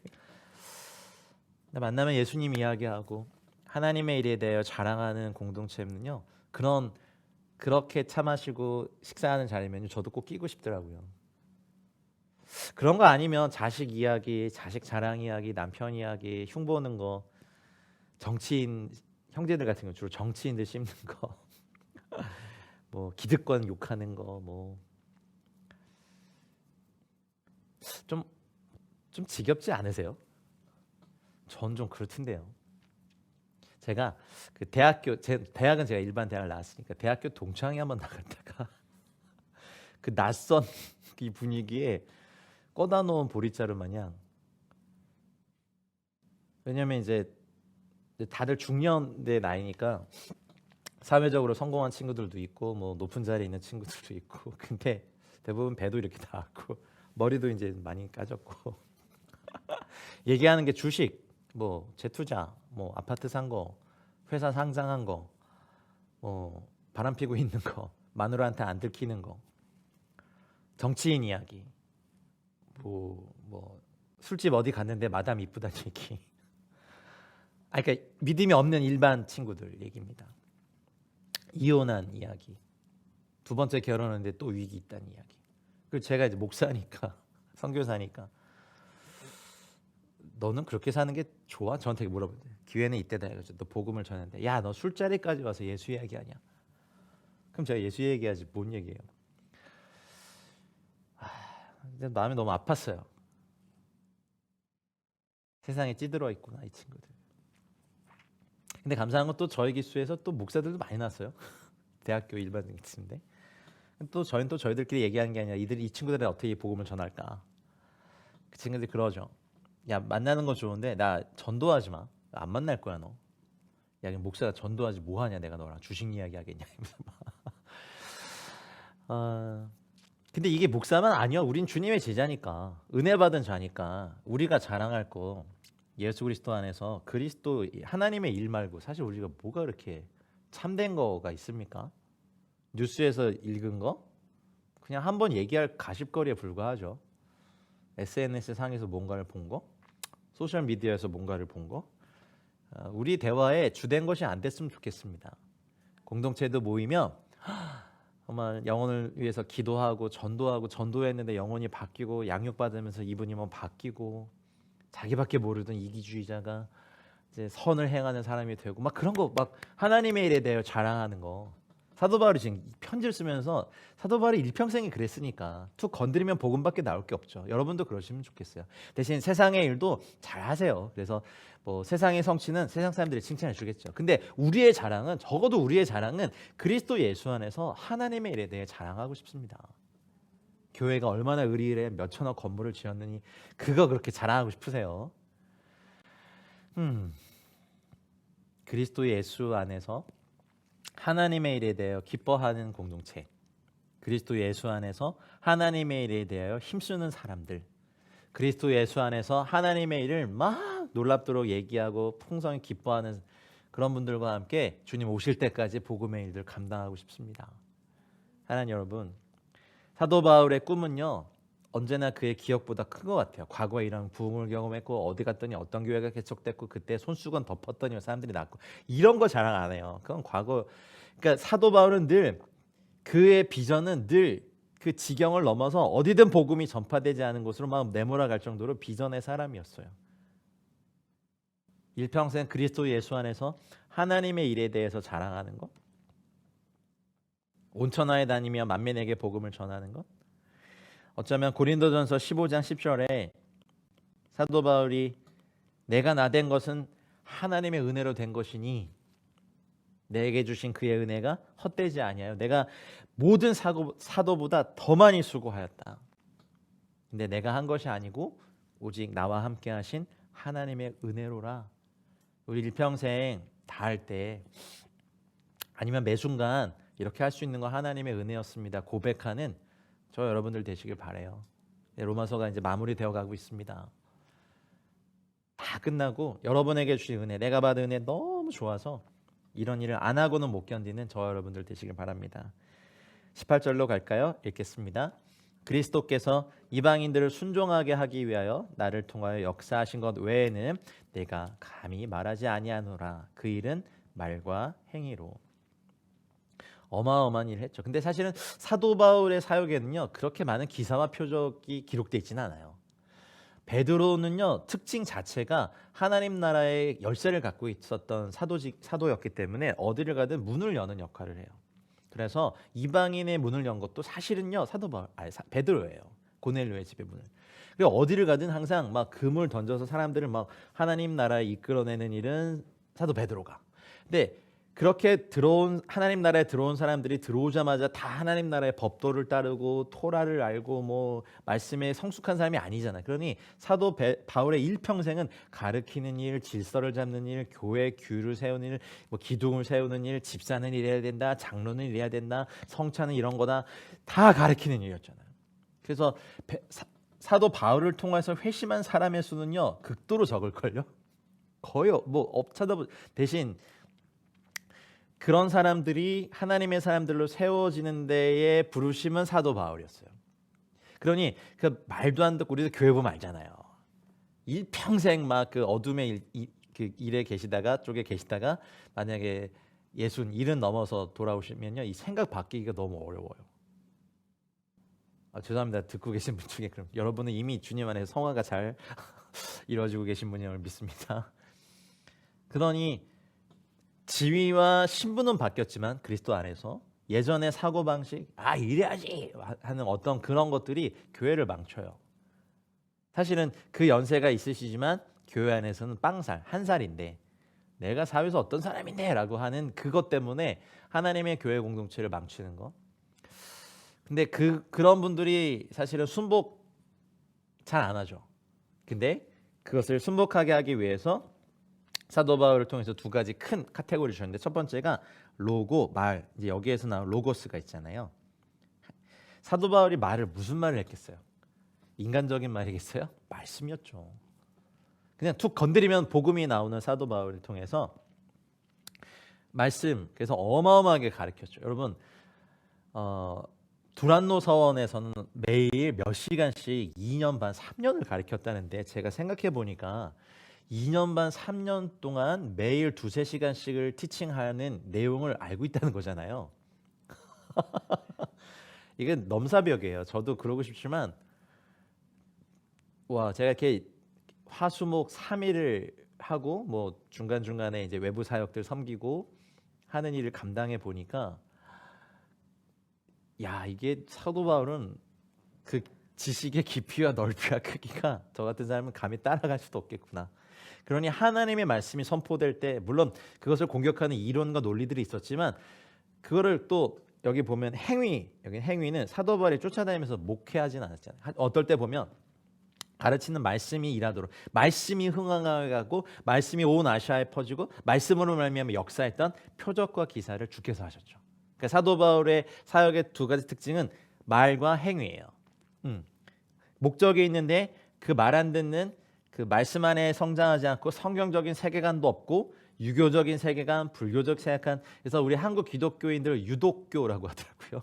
만나면 예수님 이야기하고 하나님의 일에 대하여 자랑하는 공동체는요, 그렇게 차 마시고 식사하는 자리면요 저도 꼭 끼고 싶더라고요. 그런 거 아니면 자식 이야기, 자식 자랑 이야기, 남편 이야기 흉보는 거, 정치인 형제들 같은 거 주로 정치인들 씹는 거 기득권 욕하는 거 좀 지겹지 않으세요? 전 좀 그렇던데요. 제가 대학은 제가 일반 대학을 나왔으니까 대학교 동창회 한번 나갔다가 그 낯선 이 분위기에 꺼다 놓은 보리자루 마냥, 왜냐면 이제 다들 중년대 나이니까 사회적으로 성공한 친구들도 있고 높은 자리에 있는 친구들도 있고, 근데 대부분 배도 이렇게 닿았고 머리도 이제 많이 까졌고 얘기하는 게 주식, 재투자, 아파트 산 거, 회사 상장한 거, 바람 피고 있는 거, 마누라한테 안 들키는 거, 정치인 이야기, 술집 어디 갔는데 마담 이쁘다는 얘기. 그러니까 믿음이 없는 일반 친구들 얘기입니다. 이혼한 이야기, 두 번째 결혼했는데 또 위기 있다는 이야기. 그리고 제가 이제 목사니까 선교사니까 너는 그렇게 사는 게 좋아? 저한테 물어보대. 기회는 이때다 해가지고 너 복음을 전했는데, 야 너 술자리까지 와서 예수 얘기하냐? 그럼 제가 예수 얘기하지 뭔 얘기예요? 근데 마음이 너무 아팠어요. 세상에 찌들어 있구나 이 친구들. 근데 감사한 건 또 저희 기수에서 또 목사들도 많이 났어요. 대학교 일반인인데 또 저희는 또 저희들끼리 얘기하는 게 아니라 이 친구들은 어떻게 복음을 전할까? 그 친구들이 그러죠. 야 만나는 거 좋은데 나 전도하지 마. 안 만날 거야 너. 야 목사가 전도하지 뭐 하냐, 내가 너랑 주식 이야기 하겠냐. 근데 이게 목사만 아니야. 우린 주님의 제자니까, 은혜 받은 자니까 우리가 자랑할 거 예수 그리스도 안에서 그리스도 하나님의 일 말고 사실 우리가 뭐가 그렇게 참된 거가 있습니까? 뉴스에서 읽은 거 그냥 한번 얘기할 가십거리에 불과하죠. SNS 상에서 뭔가를 본 거, 소셜 미디어에서 뭔가를 본 거, 우리 대화에 주된 것이 안 됐으면 좋겠습니다. 공동체도 모이면 정말 영혼을 위해서 기도하고 전도했는데 영혼이 바뀌고 양육받으면서 이분이 뭐 바뀌고 자기밖에 모르던 이기주의자가 이제 선을 행하는 사람이 되고 막 그런 거, 막 하나님의 일에 대해 자랑하는 거. 사도 바울이 지금 편지를 쓰면서 사도 바울이 일평생이 그랬으니까 툭 건드리면 복음밖에 나올 게 없죠. 여러분도 그러시면 좋겠어요. 대신 세상의 일도 잘 하세요. 그래서 뭐 세상의 성취는 세상 사람들이 칭찬해 주겠죠. 근데 우리의 자랑은, 적어도 우리의 자랑은 그리스도 예수 안에서 하나님의 일에 대해 자랑하고 싶습니다. 교회가 얼마나 의리에 몇천억 건물을 지었느니 그거 그렇게 자랑하고 싶으세요? 그리스도 예수 안에서 하나님의 일에 대하여 기뻐하는 공동체, 그리스도 예수 안에서 하나님의 일에 대하여 힘쓰는 사람들, 그리스도 예수 안에서 하나님의 일을 막 놀랍도록 얘기하고 풍성히 기뻐하는 그런 분들과 함께 주님 오실 때까지 복음의 일들 감당하고 싶습니다. 하나님 여러분, 사도 바울의 꿈은요 언제나 그의 기억보다 큰 것 같아요. 과거에 이런 부흥을 경험했고 어디 갔더니 어떤 교회가 개척됐고 그때 손수건 덮었더니 사람들이 났고 이런 거 자랑 안 해요. 그건 과거. 그러니까 사도 바울은 늘 그의 비전은 늘 그 지경을 넘어서 어디든 복음이 전파되지 않은 곳으로 막 내몰아갈 정도로 비전의 사람이었어요. 일평생 그리스도 예수 안에서 하나님의 일에 대해서 자랑하는 것, 온천하에 다니며 만민에게 복음을 전하는 것. 어쩌면 고린도전서 15장 10절에 사도 바울이 내가 나된 것은 하나님의 은혜로 된 것이니 내게 주신 그의 은혜가 헛되지 아니하여 내가 모든 사도보다 더 많이 수고하였다. 근데 내가 한 것이 아니고 오직 나와 함께 하신 하나님의 은혜로라. 우리 일평생 다 할 때 아니면 매 순간 이렇게 할 수 있는 건 하나님의 은혜였습니다 고백하는 저 여러분들 되시길 바래요. 로마서가 이제 마무리되어 가고 있습니다. 다 끝나고 여러분에게 주신 은혜, 내가 받은 은혜 너무 좋아서 이런 일을 안 하고는 못 견디는 저 여러분들 되시길 바랍니다. 18절로 갈까요? 읽겠습니다. 그리스도께서 이방인들을 순종하게 하기 위하여 나를 통하여 역사하신 것 외에는 내가 감히 말하지 아니하노라. 그 일은 말과 행위로. 어마어마한 일을 했죠. 근데 사실은 사도 바울의 사역에는요 그렇게 많은 기사와 표적이 기록되어 있지는 않아요. 베드로는요 특징 자체가 하나님 나라의 열쇠를 갖고 있었던 사도였기 때문에 어디를 가든 문을 여는 역할을 해요. 그래서 이방인의 문을 연 것도 사실은요 베드로예요. 고넬료의 집의 문을. 그리고 어디를 가든 항상 막 금을 던져서 사람들을 막 하나님 나라에 이끌어내는 일은 사도 베드로가. 근데 그렇게 하나님 나라에 들어온 사람들이 들어오자마자 다 하나님 나라의 법도를 따르고 토라를 알고 뭐 말씀에 성숙한 사람이 아니잖아요. 그러니 사도 바울의 일평생은 가르치는 일, 질서를 잡는 일, 교회 규를 세우는 일, 뭐 기둥을 세우는 일, 집사는 이래야 된다, 장로는 이래야 된다, 성찬은 이런 거다, 다 가르치는 일이었잖아요. 그래서 사도 바울을 통해서 회심한 사람의 수는요 극도로 적을걸요. 거의 뭐 대신 그런 사람들이 하나님의 사람들로 세워지는 데에 부르심은 사도 바울이었어요. 그러니 그 말도 안 듣고 우리도 교회 보면 알잖아요. 일평생 막 그 어둠의 그 일에 계시다가 쪽에 계시다가 만약에 일은 넘어서 돌아오시면요 이 생각 바뀌기가 너무 어려워요. 죄송합니다. 듣고 계신 분 중에 그럼 여러분은 이미 주님 안에서 성화가 잘 이루어지고 계신 분임을 믿습니다. 그러니 지위와 신분은 바뀌었지만 그리스도 안에서 예전의 사고방식 이래야지 하는 어떤 그런 것들이 교회를 망쳐요. 사실은 그 연세가 있으시지만 교회 안에서는 빵살, 한 살인데 내가 사회에서 어떤 사람인데 라고 하는 그것 때문에 하나님의 교회 공동체를 망치는 거. 근데 그런 분들이 사실은 순복 잘 안 하죠. 근데 그것을 순복하게 하기 위해서 사도 바울을 통해서 두 가지 큰 카테고리를 주셨는데 첫 번째가 로고, 말. 이제 여기에서 나온 로고스가 있잖아요. 사도 바울이 무슨 말을 했겠어요? 인간적인 말이겠어요? 말씀이었죠. 그냥 툭 건드리면 복음이 나오는 사도 바울을 통해서 말씀, 그래서 어마어마하게 가르쳤죠. 여러분, 두란노 서원에서는 매일 몇 시간씩 2년 반, 3년을 가르쳤다는데, 제가 생각해 보니까 2년 반, 3년 동안 매일 2~3시간씩을 티칭하는 내용을 알고 있다는 거잖아요. 이건 넘사벽이에요. 저도 그러고 싶지만, 와, 제가 이렇게 화수목 3일을 하고 뭐 중간중간에 이제 외부 사역들 섬기고 하는 일을 감당해 보니까, 야, 이게 사도 바울은 그 지식의 깊이와 넓이와 크기가 저 같은 사람은 감히 따라갈 수도 없겠구나. 그러니 하나님의 말씀이 선포될 때, 물론 그것을 공격하는 이론과 논리들이 있었지만, 그거를 또 여기 보면 여기 행위는 사도 바울이 쫓아다니면서 목회하진 않았잖아요. 어떨 때 보면 가르치는 말씀이 일하도록, 말씀이 흥황하고 말씀이 온 아시아에 퍼지고 말씀으로 말미암아 역사했던 표적과 기사를 주께서 하셨죠. 그러니까 사도 바울의 사역의 두 가지 특징은 말과 행위예요. 목적이 있는데 그 말 안 듣는, 그 말씀 안에 성장하지 않고 성경적인 세계관도 없고 유교적인 세계관, 불교적 세계관. 그래서 우리 한국 기독교인들을 유독교라고 하더라고요.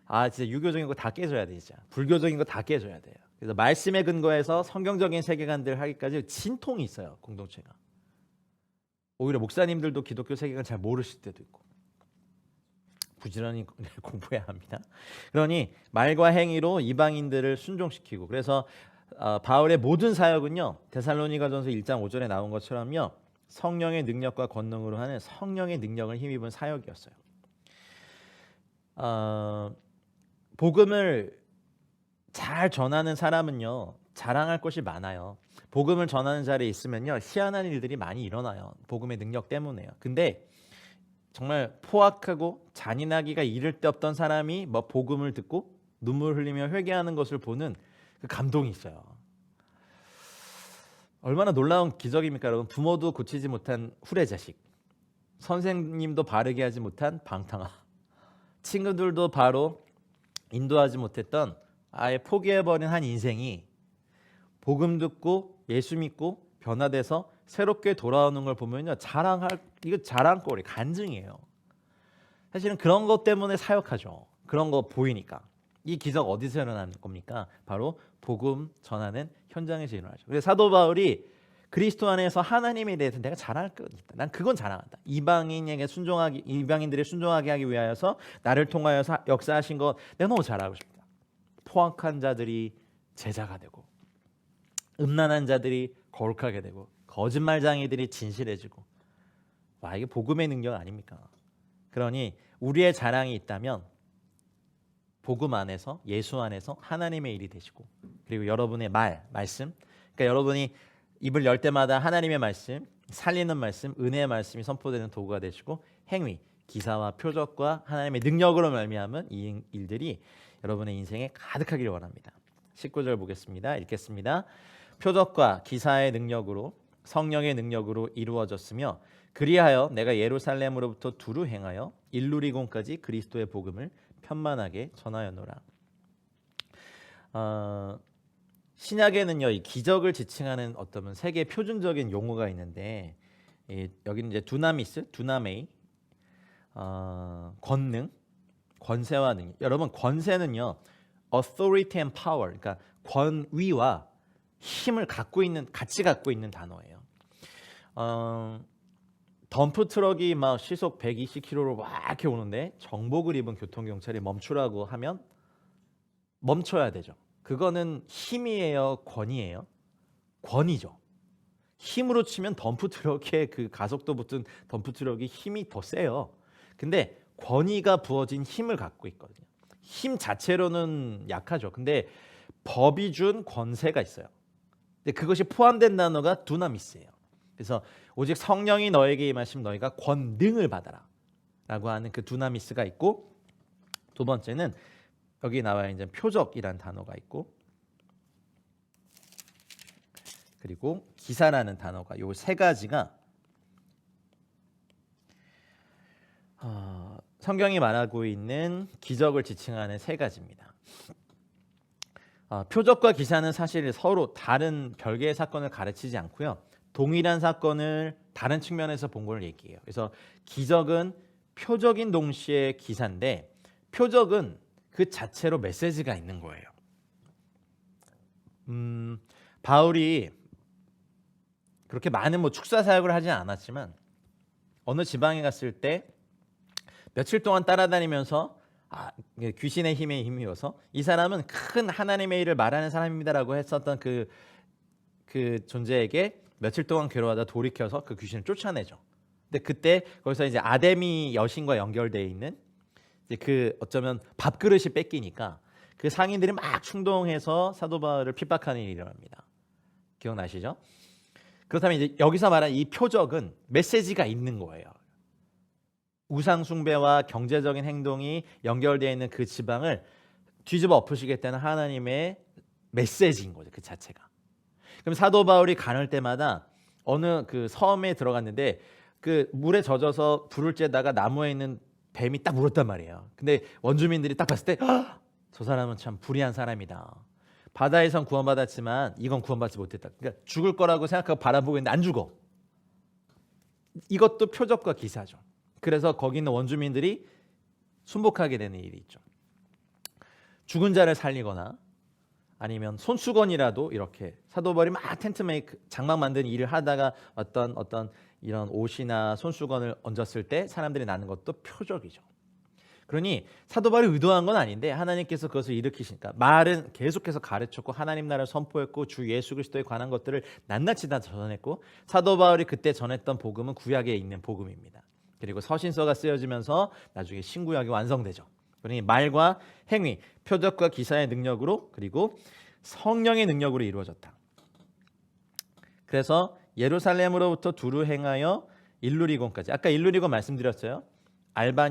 아, 진짜 유교적인 거 다 깨져야 돼, 진짜. 불교적인 거 다 깨져야 돼요. 그래서 말씀에 근거해서 성경적인 세계관들 하기까지 진통이 있어요, 공동체가. 오히려 목사님들도 기독교 세계관 잘 모르실 때도 있고. 부지런히 공부해야 합니다. 그러니 말과 행위로 이방인들을 순종시키고, 그래서 바울의 모든 사역은요, 데살로니가전서 1장 5절에 나온 것처럼요, 성령의 능력과 권능으로 하는 성령의 능력을 힘입은 사역이었어요. 복음을 잘 전하는 사람은요, 자랑할 것이 많아요. 복음을 전하는 자리에 있으면요, 희한한 일들이 많이 일어나요. 복음의 능력 때문에요. 근데 정말 포악하고 잔인하기가 이를 데 없던 사람이 뭐 복음을 듣고 눈물 흘리며 회개하는 것을 보는 그 감동이 있어요. 얼마나 놀라운 기적입니까, 여러분? 부모도 고치지 못한 후레자식, 선생님도 바르게 하지 못한 방탕아, 친구들도 바로 인도하지 못했던 아예 포기해버린 한 인생이 복음 듣고 예수 믿고 변화돼서 새롭게 돌아오는 걸 보면요, 이거 자랑거리, 간증이에요. 사실은 그런 것 때문에 사역하죠. 그런 거 보이니까. 이 기적 어디서 일어나는 겁니까? 바로 복음 전하는 현장에서 일어나죠. 그래서 사도 바울이 그리스도 안에서 하나님에 대해서 내가 자랑할 것 있다. 난 그건 자랑한다. 이방인들이 순종하게 하기 위하여서 나를 통하여서 역사하신 것 내가 너무 잘하고 싶다. 포악한 자들이 제자가 되고, 음란한 자들이 거룩하게 되고, 거짓말장이들이 진실해지고. 와, 이게 복음의 능력 아닙니까? 그러니 우리의 자랑이 있다면 복음 안에서, 예수 안에서 하나님의 일이 되시고, 그리고 여러분의 말씀, 그러니까 여러분이 입을 열 때마다 하나님의 말씀, 살리는 말씀, 은혜의 말씀이 선포되는 도구가 되시고, 행위, 기사와 표적과 하나님의 능력으로 말미암은 이 일들이 여러분의 인생에 가득하기를 원합니다. 19절 보겠습니다. 읽겠습니다. 표적과 기사의 능력으로, 성령의 능력으로 이루어졌으며, 그리하여 내가 예루살렘으로부터 두루 행하여 일루리곤까지 그리스도의 복음을 편만하게 전하였노라. 신약에는요, 이 기적을 지칭하는 어떤 세계 표준적인 용어가 있는데, 여기는 이제 두나메이, 권능, 권세와 능력. 여러분, 권세는요, authority and power, 그러니까 권위와 힘을 같이 갖고 있는 단어예요. 덤프 트럭이 막 시속 120km로 막 이렇게 오는데 정복을 입은 교통경찰이 멈추라고 하면 멈춰야 되죠. 그거는 힘이에요, 권위예요? 권위죠. 힘으로 치면 덤프 트럭의 그 가속도 붙은 덤프 트럭이 힘이 더 세요. 근데 권위가 부어진 힘을 갖고 있거든요. 힘 자체로는 약하죠. 근데 법이 준 권세가 있어요. 근데 그것이 포함된 단어가 두나미스예요. 그래서 오직 성령이 너에게 임하시면 너희가 권능을 받아라 라고 하는 그 두나미스가 있고, 두 번째는 여기 나와 있는 표적이라는 단어가 있고, 그리고 기사라는 단어가, 요 세 가지가 성경이 말하고 있는 기적을 지칭하는 세 가지입니다. 표적과 기사는 사실 서로 다른 별개의 사건을 가르치지 않고요. 동일한 사건을 다른 측면에서 본 걸 얘기해요. 그래서 기적은 표적인 동시에 기사인데 표적은 그 자체로 메시지가 있는 거예요. 바울이 그렇게 많은 축사 사역을 하지 않았지만 어느 지방에 갔을 때 며칠 동안 따라다니면서 귀신의 힘에 힘입어서 이 사람은 큰 하나님의 일을 말하는 사람입니다라고 했었던 그 존재에게 며칠 동안 괴로워하다 돌이켜서 그 귀신을 쫓아내죠. 근데 그때 거기서 이제 아데미 여신과 연결되어 있는 이제 그 어쩌면 밥그릇이 뺏기니까 그 상인들이 막 충동해서 사도 바울을 핍박하는 일이 일어납니다. 기억나시죠? 그렇다면 이제 여기서 말한 이 표적은 메시지가 있는 거예요. 우상 숭배와 경제적인 행동이 연결되어 있는 그 지방을 뒤집어 엎으시겠다는 하나님의 메시지인 거죠. 그 자체가. 그럼 사도 바울이 가는 때마다 어느 그 섬에 들어갔는데 그 물에 젖어서 불을 쬐다가 나무에 있는 뱀이 딱 물었단 말이에요. 근데 원주민들이 딱 봤을 때 저 사람은 참 불의한 사람이다. 바다에선 구원받았지만 이건 구원받지 못했다. 그러니까 죽을 거라고 생각하고 바라보고 있는데 안 죽어. 이것도 표적과 기사죠. 그래서 거기 있는 원주민들이 순복하게 되는 일이 있죠. 죽은 자를 살리거나 아니면 손수건이라도 이렇게 사도 바울이 막 텐트 메이크 장막 만드는 일을 하다가 어떤 이런 옷이나 손수건을 얹었을 때 사람들이 나는 것도 표적이죠. 그러니 사도 바울이 의도한 건 아닌데 하나님께서 그것을 일으키시니까 말은 계속해서 가르쳤고 하나님 나라를 선포했고 주 예수 그리스도에 관한 것들을 낱낱이 다 전했고 사도 바울이 그때 전했던 복음은 구약에 있는 복음입니다. 그리고 서신서가 쓰여지면서 나중에 신구약이 완성되죠. 그러니 말과 행위, 표적과 기사의 능력으로 그리고 성령의 능력으로 이루어졌다. 그래서 예루살렘으로부터 두루 행하여 일루리곤까지. 아까 일루리곤 말씀드렸어요.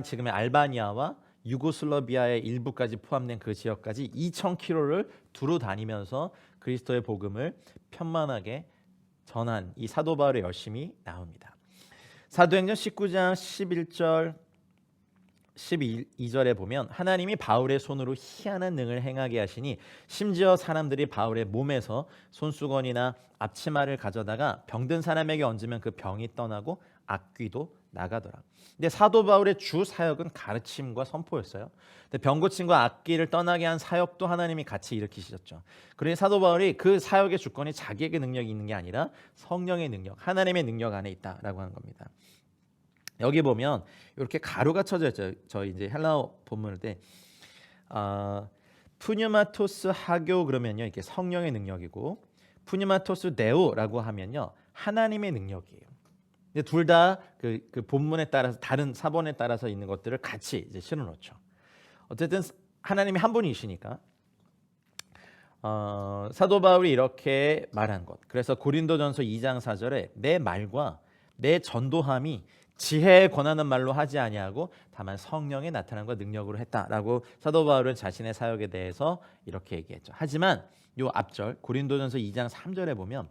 지금의 알바니아와 유고슬라비아의 일부까지 포함된 그 지역까지 2,000km를 두루 다니면서 그리스도의 복음을 편만하게 전한 이 사도 바울의 열심이 나옵니다. 사도행전 19장 11절 12절에 보면 하나님이 바울의 손으로 희한한 능을 행하게 하시니 심지어 사람들이 바울의 몸에서 손수건이나 앞치마를 가져다가 병든 사람에게 얹으면 그 병이 떠나고 악귀도 나가더라. 근데 사도 바울의 주 사역은 가르침과 선포였어요. 근데 병 고침과 악귀를 떠나게 한 사역도 하나님이 같이 일으키셨죠. 그러니 사도 바울이 그 사역의 주권이 자기에게 능력이 있는 게 아니라 성령의 능력, 하나님의 능력 안에 있다라고 하는 겁니다. 여기 보면 이렇게 가루가 쳐져 있죠. 저희 이제 헬라어 본문을 때 푸뉴마토스 하교 그러면요 이게 성령의 능력이고 푸뉴마토스 데오라고 하면요 하나님의 능력이에요. 둘 다 그 본문에 따라서 다른 사본에 따라서 있는 것들을 같이 이제 실어놓죠. 어쨌든 하나님이 한 분이시니까 사도 바울이 이렇게 말한 것. 그래서 고린도전서 2장 4절에 내 말과 내 전도함이 지혜에 권하는 말로 하지 아니하고 다만 성령의 나타남과 능력으로 했다라고 사도 바울은 자신의 사역에 대해서 이렇게 얘기했죠. 하지만 요 앞절 고린도전서 2장 3절에 보면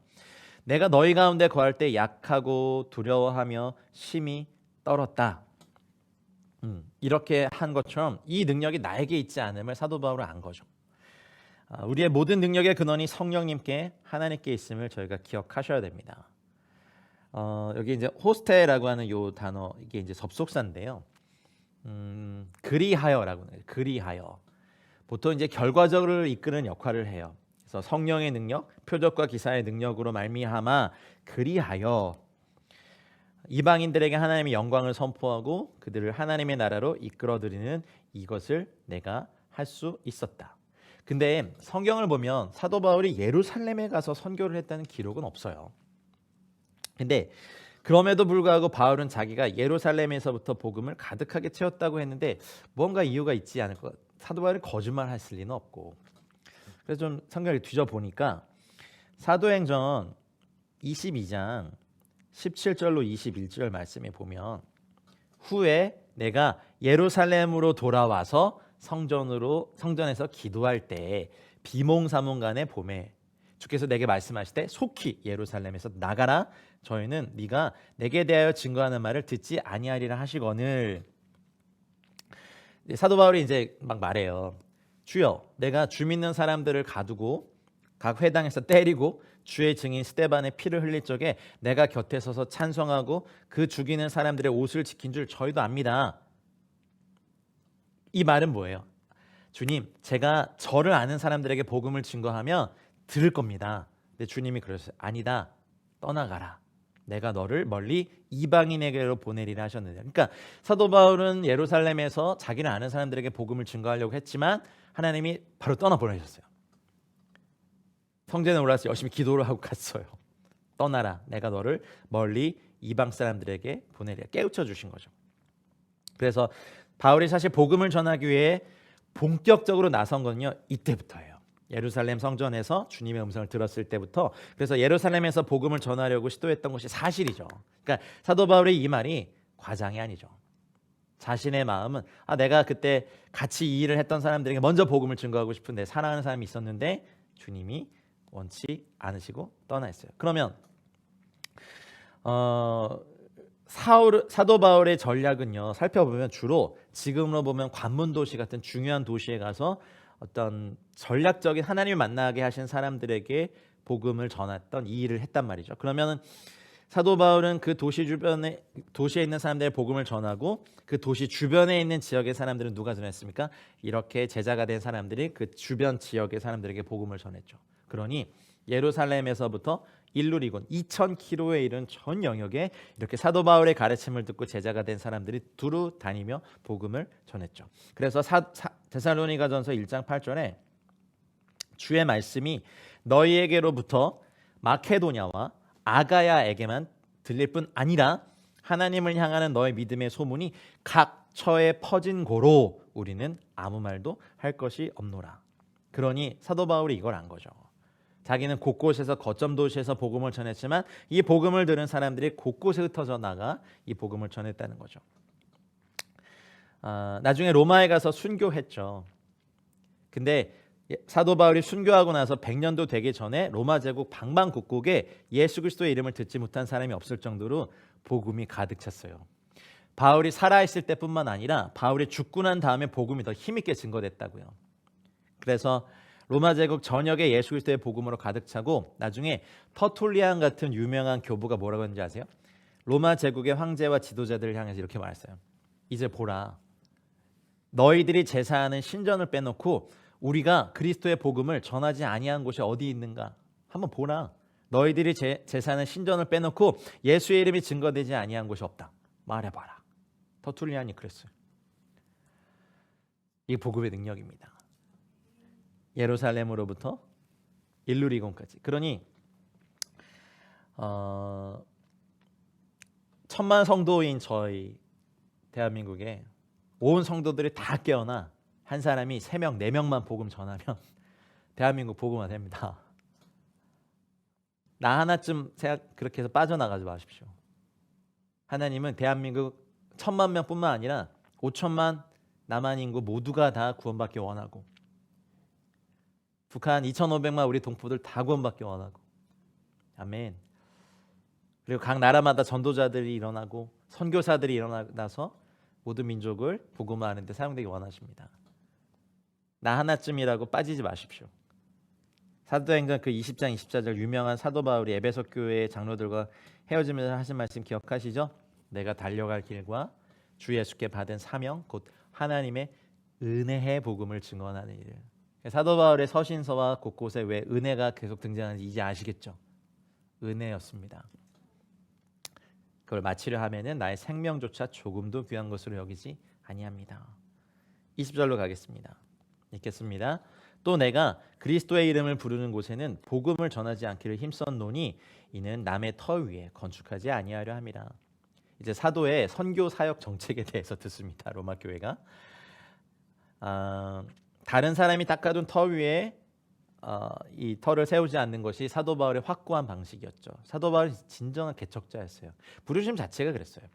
내가 너희 가운데 거할 때 약하고 두려워하며 심히 떨었다. 이렇게 한 것처럼 이 능력이 나에게 있지 않음을 사도 바울은 안 거죠. 우리의 모든 능력의 근원이 성령님께 하나님께 있음을 저희가 기억하셔야 됩니다. 여기 이제 호스테라고 하는 요 단어 이게 이제 접속사인데요. 그리하여라고 해요. 그리하여. 보통 이제 결과적으로 이끄는 역할을 해요. 그래서 성령의 능력, 표적과 기사의 능력으로 말미암아 그리하여 이방인들에게 하나님의 영광을 선포하고 그들을 하나님의 나라로 이끌어들이는 이것을 내가 할 수 있었다. 근데 성경을 보면 사도 바울이 예루살렘에 가서 선교를 했다는 기록은 없어요. 근데 그럼에도 불구하고 바울은 자기가 예루살렘에서부터 복음을 가득하게 채웠다고 했는데 뭔가 이유가 있지 않을 것. 사도 바울이 거짓말 했을 리는 없고. 그래서 좀 성경을 뒤져보니까 사도행전 22장 17절로 21절 말씀에 보면 후에 내가 예루살렘으로 돌아와서 성전에서 기도할 때 비몽사몽간에 봄에 주께서 내게 말씀하실 때 속히 예루살렘에서 나가라. 저희는 네가 내게 대하여 증거하는 말을 듣지 아니하리라 하시거늘. 사도 바울이 이제 막 말해요. 주여, 내가 주 믿는 사람들을 가두고 각 회당에서 때리고 주의 증인 스데반의 피를 흘릴 적에 내가 곁에 서서 찬송하고 그 죽이는 사람들의 옷을 지킨 줄 저희도 압니다. 이 말은 뭐예요? 주님, 제가 저를 아는 사람들에게 복음을 증거하면 들을 겁니다. 근데 주님이 그러셨어요. 아니다, 떠나가라. 내가 너를 멀리 이방인에게로 보내리라 하셨는데, 그러니까 사도 바울은 예루살렘에서 자기를 아는 사람들에게 복음을 증거하려고 했지만 하나님이 바로 떠나보내셨어요. 성전에 올라와서 열심히 기도를 하고 갔어요. 떠나라, 내가 너를 멀리 이방 사람들에게 보내리라. 깨우쳐 주신 거죠. 그래서 바울이 사실 복음을 전하기 위해 본격적으로 나선 건요, 이때부터예요. 예루살렘 성전에서 주님의 음성을 들었을 때부터. 그래서 예루살렘에서 복음을 전하려고 시도했던 것이 사실이죠. 그러니까 사도 바울의 이 말이 과장이 아니죠. 자신의 마음은 내가 그때 같이 이 일을 했던 사람들에게 먼저 복음을 증거하고 싶은데 사랑하는 사람이 있었는데 주님이 원치 않으시고 떠나 있어요. 그러면 사도 바울의 전략은요, 살펴보면 주로 지금으로 보면 관문 도시 같은 중요한 도시에 가서 어떤 전략적인 하나님을 만나게 하신 사람들에게 복음을 전했던 이 일을 했단 말이죠. 그러면 사도 바울은 그 도시에 있는 사람들의 복음을 전하고 그 도시 주변에 있는 지역의 사람들은 누가 전했습니까? 이렇게 제자가 된 사람들이 그 주변 지역의 사람들에게 복음을 전했죠. 그러니 예루살렘에서부터 일루리곤 2000km에 이른 전 영역에 이렇게 사도 바울의 가르침을 듣고 제자가 된 사람들이 두루 다니며 복음을 전했죠. 그래서 데살로니가전서 1장 8절에 주의 말씀이 너희에게로부터 마케도냐와 아가야에게만 들릴 뿐 아니라 하나님을 향하는 너의 믿음의 소문이 각 처에 퍼진 고로 우리는 아무 말도 할 것이 없노라. 그러니 사도 바울이 이걸 안 거죠. 자기는 곳곳에서 거점 도시에서 복음을 전했지만 이 복음을 들은 사람들이 곳곳에 흩어져 나가 이 복음을 전했다는 거죠. 나중에 로마에 가서 순교했죠. 근데 사도 바울이 순교하고 나서 100년도 되기 전에 로마 제국 방방곡곡에 예수 그리스도의 이름을 듣지 못한 사람이 없을 정도로 복음이 가득 찼어요. 바울이 살아있을 때뿐만 아니라 바울이 죽고 난 다음에 복음이 더 힘있게 증거됐다고요. 그래서 로마 제국 전역에 예수 그리스도의 복음으로 가득 차고 나중에 터툴리안 같은 유명한 교부가 뭐라고 했는지 아세요? 로마 제국의 황제와 지도자들을 향해서 이렇게 말했어요. 이제 보라, 너희들이 제사하는 신전을 빼놓고 우리가 그리스도의 복음을 전하지 아니한 곳이 어디 있는가? 한번 보라. 너희들이 제사하는 신전을 빼놓고 예수의 이름이 증거되지 아니한 곳이 없다. 말해봐라. 터툴리안이 그랬어요. 이 복음의 능력입니다. 예루살렘으로부터 일루리곤까지. 그러니 1000만 성도인 저희 대한민국에 온 성도들이 다 깨어나 한 사람이 3명, 4명만 복음 전하면 대한민국 복음화 됩니다. 나 하나쯤 그렇게 해서 빠져나가지 마십시오. 하나님은 대한민국 1000만 명뿐만 아니라 5천만 남한 인구 모두가 다 구원받기 원하고 북한 2500만 우리 동포들 다 구원받기 원하고 아멘. 그리고 각 나라마다 전도자들이 일어나고 선교사들이 일어나서 모든 민족을 복음화하는 데 사용되기 원하십니다. 나 하나쯤이라고 빠지지 마십시오. 사도행전 그 20장 24절 유명한 사도 바울이 에베소 교회의 장로들과 헤어지면서 하신 말씀 기억하시죠? 내가 달려갈 길과 주 예수께 받은 사명 곧 하나님의 은혜의 복음을 증언하는 일. 사도 바울의 서신서와 곳곳에 왜 은혜가 계속 등장하는지 이제 아시겠죠? 은혜였습니다. 그걸 마치려 하면은 나의 생명조차 조금도 귀한 것으로 여기지 아니합니다. 20절로 가겠습니다. 읽겠습니다. 또 내가 그리스도의 이름을 부르는 곳에는 복음을 전하지 않기를 힘썼노니 이는 남의 터 위에 건축하지 아니하려 함이라. 이제 사도의 선교 사역 정책에 대해서 듣습니다. 로마 교회가 다른 사람이 닦아둔 터 위에 이 터를 세우지 않는 것이 사도 바울의 확고한 방식이었죠. 사도 바울은 진정한 개척자였어요. 부르심 자체가 그랬어요.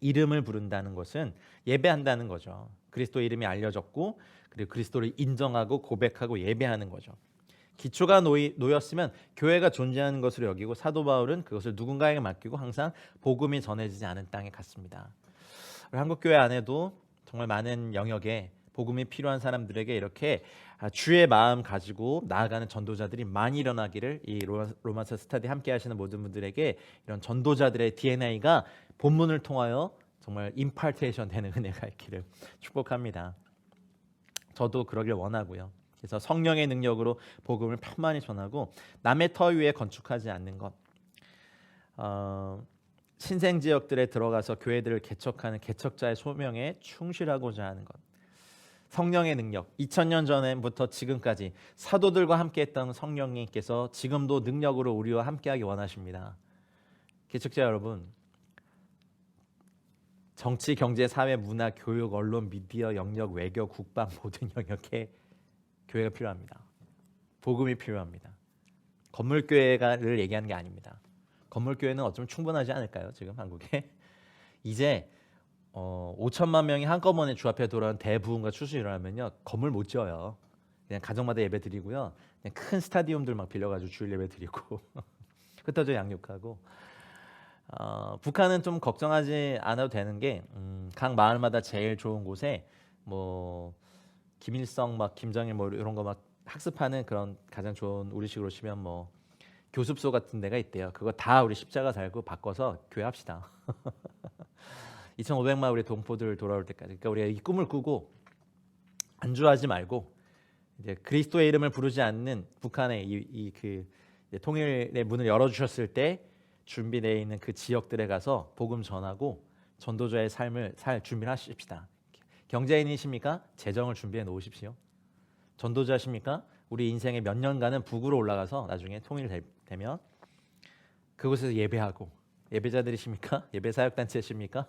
이름을 부른다는 것은 예배한다는 거죠. 그리스도 이름이 알려졌고 그리고 그리스도를 인정하고 고백하고 예배하는 거죠. 기초가 놓였으면 교회가 존재하는 것으로 여기고 사도 바울은 그것을 누군가에게 맡기고 항상 복음이 전해지지 않은 땅에 갔습니다. 한국 교회 안에도 정말 많은 영역에 복음이 필요한 사람들에게 이렇게 주의 마음 가지고 나아가는 전도자들이 많이 일어나기를 이 로마서 스터디 함께 하시는 모든 분들에게 이런 전도자들의 DNA가 본문을 통하여 정말 임파테이션 되는 은혜가 있기를 축복합니다. 저도 그러길 원하고요. 그래서 성령의 능력으로 복음을 편만히 전하고 남의 터 위에 건축하지 않는 것, 신생 지역들에 들어가서 교회들을 개척하는 개척자의 소명에 충실하고자 하는 것, 성령의 능력, 2000년 전부터 지금까지 사도들과 함께했던 성령님께서 지금도 능력으로 우리와 함께하기 원하십니다. 개척자 여러분, 정치, 경제, 사회, 문화, 교육, 언론, 미디어, 영역, 외교, 국방 모든 영역에 교회가 필요합니다. 복음이 필요합니다. 건물교회를 얘기하는 게 아닙니다. 건물교회는 어쩌면 충분하지 않을까요? 지금 한국에 이제 5천만 명이 한꺼번에 주 앞에 돌아온 대부흥과 추수가 일어나면요, 건물 못 지어요. 그냥 가정마다 예배 드리고요, 그냥 큰 스타디움들 막 빌려가지고 주일 예배 드리고 흩어져 양육하고. 북한은 좀 걱정하지 않아도 되는 게 각 마을마다 제일 좋은 곳에 뭐 김일성 막 김정일 뭐 이런 거 막 학습하는 그런 가장 좋은 우리식으로 치면 뭐 교습소 같은 데가 있대요. 그거 다 우리 십자가 달고 바꿔서 교회합시다. 2,500만 우리 동포들 돌아올 때까지. 그러니까 우리가 이 꿈을 꾸고 안주하지 말고 이제 그리스도의 이름을 부르지 않는 북한의 그 통일의 문을 열어주셨을 때 준비되어 있는 그 지역들에 가서 복음 전하고 전도자의 삶을 살 준비를 하십시다. 경제인이십니까? 재정을 준비해 놓으십시오. 전도자십니까? 우리 인생의 몇 년간은 북으로 올라가서 나중에 통일되면 그곳에서 예배하고, 예배자들이십니까? 예배사역단체십니까?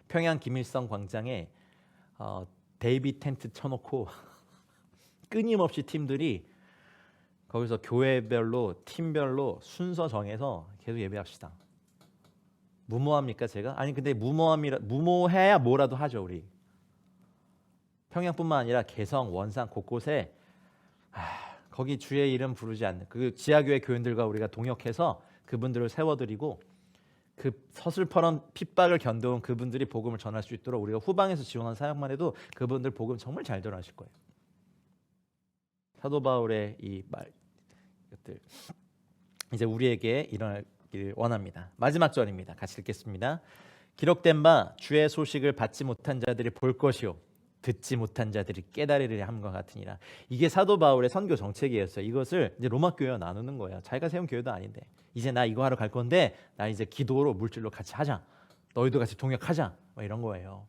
평양 김일성 광장에 데이비 텐트 쳐놓고 끊임없이 팀들이 거기서 교회별로 팀별로 순서 정해서 계속 예배합시다. 무모합니까 제가? 아니 근데 무모해야 뭐라도 하죠 우리. 평양뿐만 아니라 개성, 원산 곳곳에 거기 주의 이름 부르지 않는 그 지하교회 교인들과 우리가 동역해서 그분들을 세워드리고 그 서슬퍼런 핍박을 견뎌온 그분들이 복음을 전할 수 있도록 우리가 후방에서 지원한 사역만 해도 그분들 복음 정말 잘 전하실 거예요. 사도 바울의 이 말들 이제 우리에게 일어나길 원합니다. 마지막 절입니다. 같이 읽겠습니다. 기록된 바 주의 소식을 받지 못한 자들이 볼 것이요 듣지 못한 자들이 깨달으리라 함과 같으니라. 이게 사도 바울의 선교 정책이었어요. 이것을 이제 로마 교회와 나누는 거예요. 자기가 세운 교회도 아닌데 이제 나 이거 하러 갈 건데 나 이제 기도로 물질로 같이 하자. 너희도 같이 동역하자. 뭐 이런 거예요.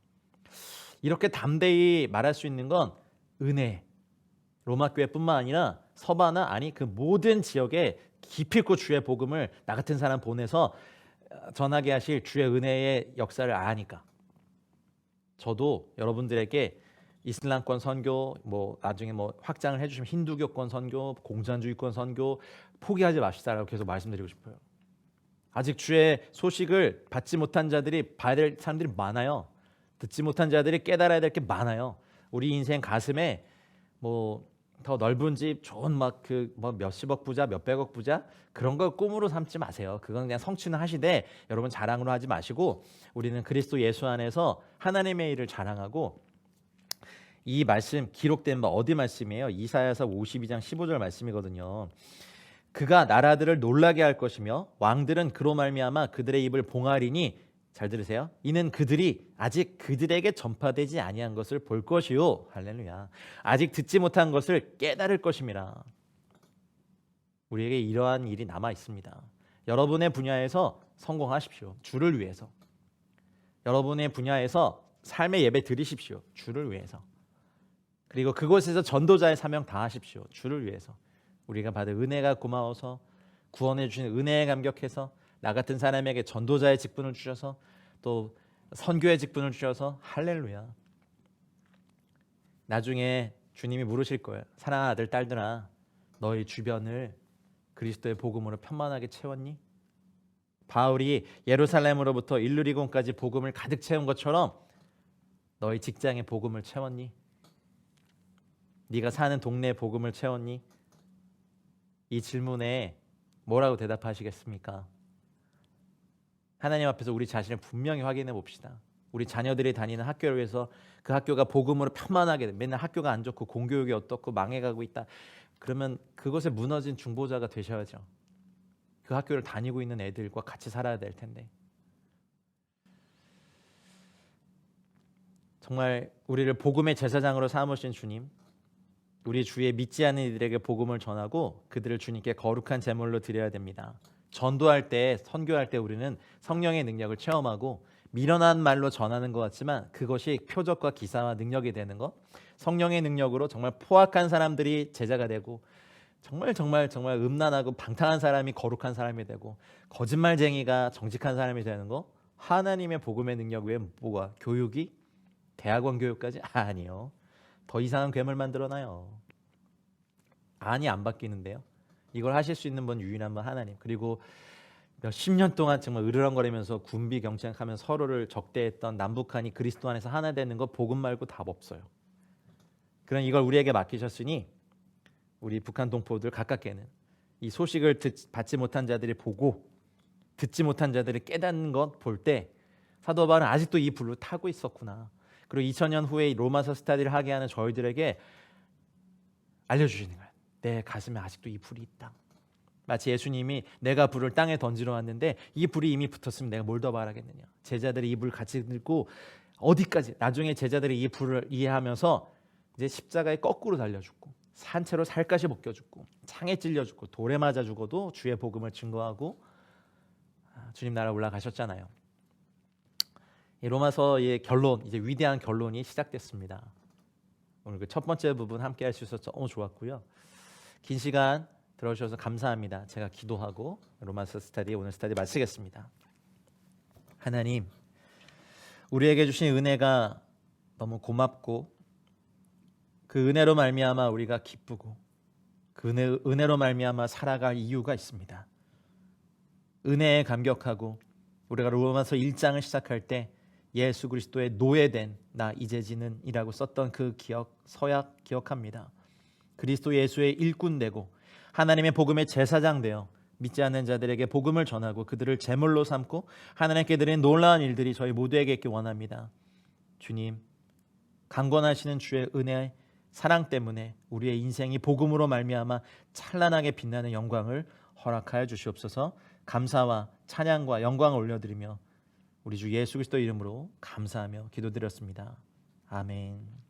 이렇게 담대히 말할 수 있는 건 은혜. 로마 교회뿐만 아니라 서바나 아니 그 모든 지역에 기필코 주의 복음을 나 같은 사람 보내서 전하게 하실 주의 은혜의 역사를 아니까. 저도 여러분들에게 이슬람권 선교, 뭐 나중에 뭐 확장을 해주시면 힌두교권 선교, 공산주의권 선교 포기하지 맙시다라고 계속 말씀드리고 싶어요. 아직 주의 소식을 받지 못한 자들이 봐야 될 사람들이 많아요. 듣지 못한 자들이 깨달아야 될 게 많아요. 우리 인생 가슴에 뭐 더 넓은 집, 좋은 막 그 뭐 몇십억 부자, 몇백억 부자 그런 걸 꿈으로 삼지 마세요. 그건 그냥 성취는 하시되 여러분 자랑으로 하지 마시고 우리는 그리스도 예수 안에서 하나님의 일을 자랑하고 이 말씀 기록된 바 어디 말씀이에요? 이사야서 52장 15절 말씀이거든요. 그가 나라들을 놀라게 할 것이며 왕들은 그로 말미암아 그들의 입을 봉하리니 잘 들으세요. 이는 그들이 아직 그들에게 전파되지 아니한 것을 볼 것이요. 할렐루야. 아직 듣지 못한 것을 깨달을 것임이라. 우리에게 이러한 일이 남아 있습니다. 여러분의 분야에서 성공하십시오. 주를 위해서. 여러분의 분야에서 삶의 예배 드리십시오. 주를 위해서. 그리고 그곳에서 전도자의 사명 다하십시오. 주를 위해서. 우리가 받은 은혜가 고마워서 구원해 주신 은혜에 감격해서 나 같은 사람에게 전도자의 직분을 주셔서 또 선교의 직분을 주셔서 할렐루야. 나중에 주님이 물으실 거예요. 사랑하는 아들 딸들아, 너희 주변을 그리스도의 복음으로 편만하게 채웠니? 바울이 예루살렘으로부터 일루리곤까지 복음을 가득 채운 것처럼 너희 직장에 복음을 채웠니? 네가 사는 동네에 복음을 채웠니? 이 질문에 뭐라고 대답하시겠습니까? 하나님 앞에서 우리 자신을 분명히 확인해 봅시다. 우리 자녀들이 다니는 학교를 위해서 그 학교가 복음으로 편만하게 돼. 맨날 학교가 안 좋고 공교육이 어떻고 망해가고 있다. 그러면 그것에 무너진 중보자가 되셔야죠. 그 학교를 다니고 있는 애들과 같이 살아야 될 텐데. 정말 우리를 복음의 제사장으로 삼으신 주님, 우리 주위에 믿지 않는 이들에게 복음을 전하고 그들을 주님께 거룩한 제물로 드려야 됩니다. 전도할 때, 선교할 때 우리는 성령의 능력을 체험하고 미련한 말로 전하는 것 같지만 그것이 표적과 기사와 능력이 되는 것, 성령의 능력으로 정말 포악한 사람들이 제자가 되고 정말 음란하고 방탕한 사람이 거룩한 사람이 되고 거짓말쟁이가 정직한 사람이 되는 거, 하나님의 복음의 능력 외에 뭐가 교육이 대학원 교육까지 아니요. 더 이상한 괴물 만들어놔요. 안이 안 바뀌는데요. 이걸 하실 수 있는 분 유일한 분 하나님. 그리고 몇십 년 동안 정말 으르렁거리면서 군비 경쟁하며 서로를 적대했던 남북한이 그리스도 안에서 하나 되는 거 복음 말고 답 없어요. 그런 이걸 우리에게 맡기셨으니 우리 북한 동포들 가깝게는 이 소식을 받지 못한 자들이 보고 듣지 못한 자들이 깨닫는 것 볼 때 사도 바울은 아직도 이 불을 타고 있었구나. 그리고 2000년 후에 로마서 스터디를 하게 하는 저희들에게 알려주시는 거예요. 내 가슴에 아직도 이 불이 있다. 마치 예수님이 내가 불을 땅에 던지러 왔는데 이 불이 이미 붙었으면 내가 뭘 더 바라겠느냐. 제자들이 이 불을 같이 들고 어디까지 나중에 제자들이 이 불을 이해하면서 이제 십자가에 거꾸로 달려 죽고 산채로 살갗이 벗겨 죽고 창에 찔려 죽고 돌에 맞아 죽어도 주의 복음을 증거하고 주님 나라 올라가셨잖아요. 이 로마서의 결론, 이제 위대한 결론이 시작됐습니다. 오늘 그 첫 번째 부분 함께 할 수 있어서 너무 좋았고요. 긴 시간 들어주셔서 감사합니다. 제가 기도하고 로마서 스터디 오늘 스터디 마치겠습니다. 하나님, 우리에게 주신 은혜가 너무 고맙고 그 은혜로 말미암아 우리가 기쁘고 그 은혜로 말미암아 살아갈 이유가 있습니다. 은혜에 감격하고 우리가 로마서 1장을 시작할 때 예수 그리스도의 노예된 나 이제지는 이라고 썼던 그 서약 기억합니다. 그리스도 예수의 일꾼 되고 하나님의 복음의 제사장 되어 믿지 않는 자들에게 복음을 전하고 그들을 제물로 삼고 하나님께 드리는 놀라운 일들이 저희 모두에게 있기 원합니다. 주님, 강권하시는 주의 은혜, 사랑 때문에 우리의 인생이 복음으로 말미암아 찬란하게 빛나는 영광을 허락하여 주시옵소서. 감사와 찬양과 영광을 올려드리며 우리 주 예수 그리스도 이름으로 감사하며 기도드렸습니다. 아멘.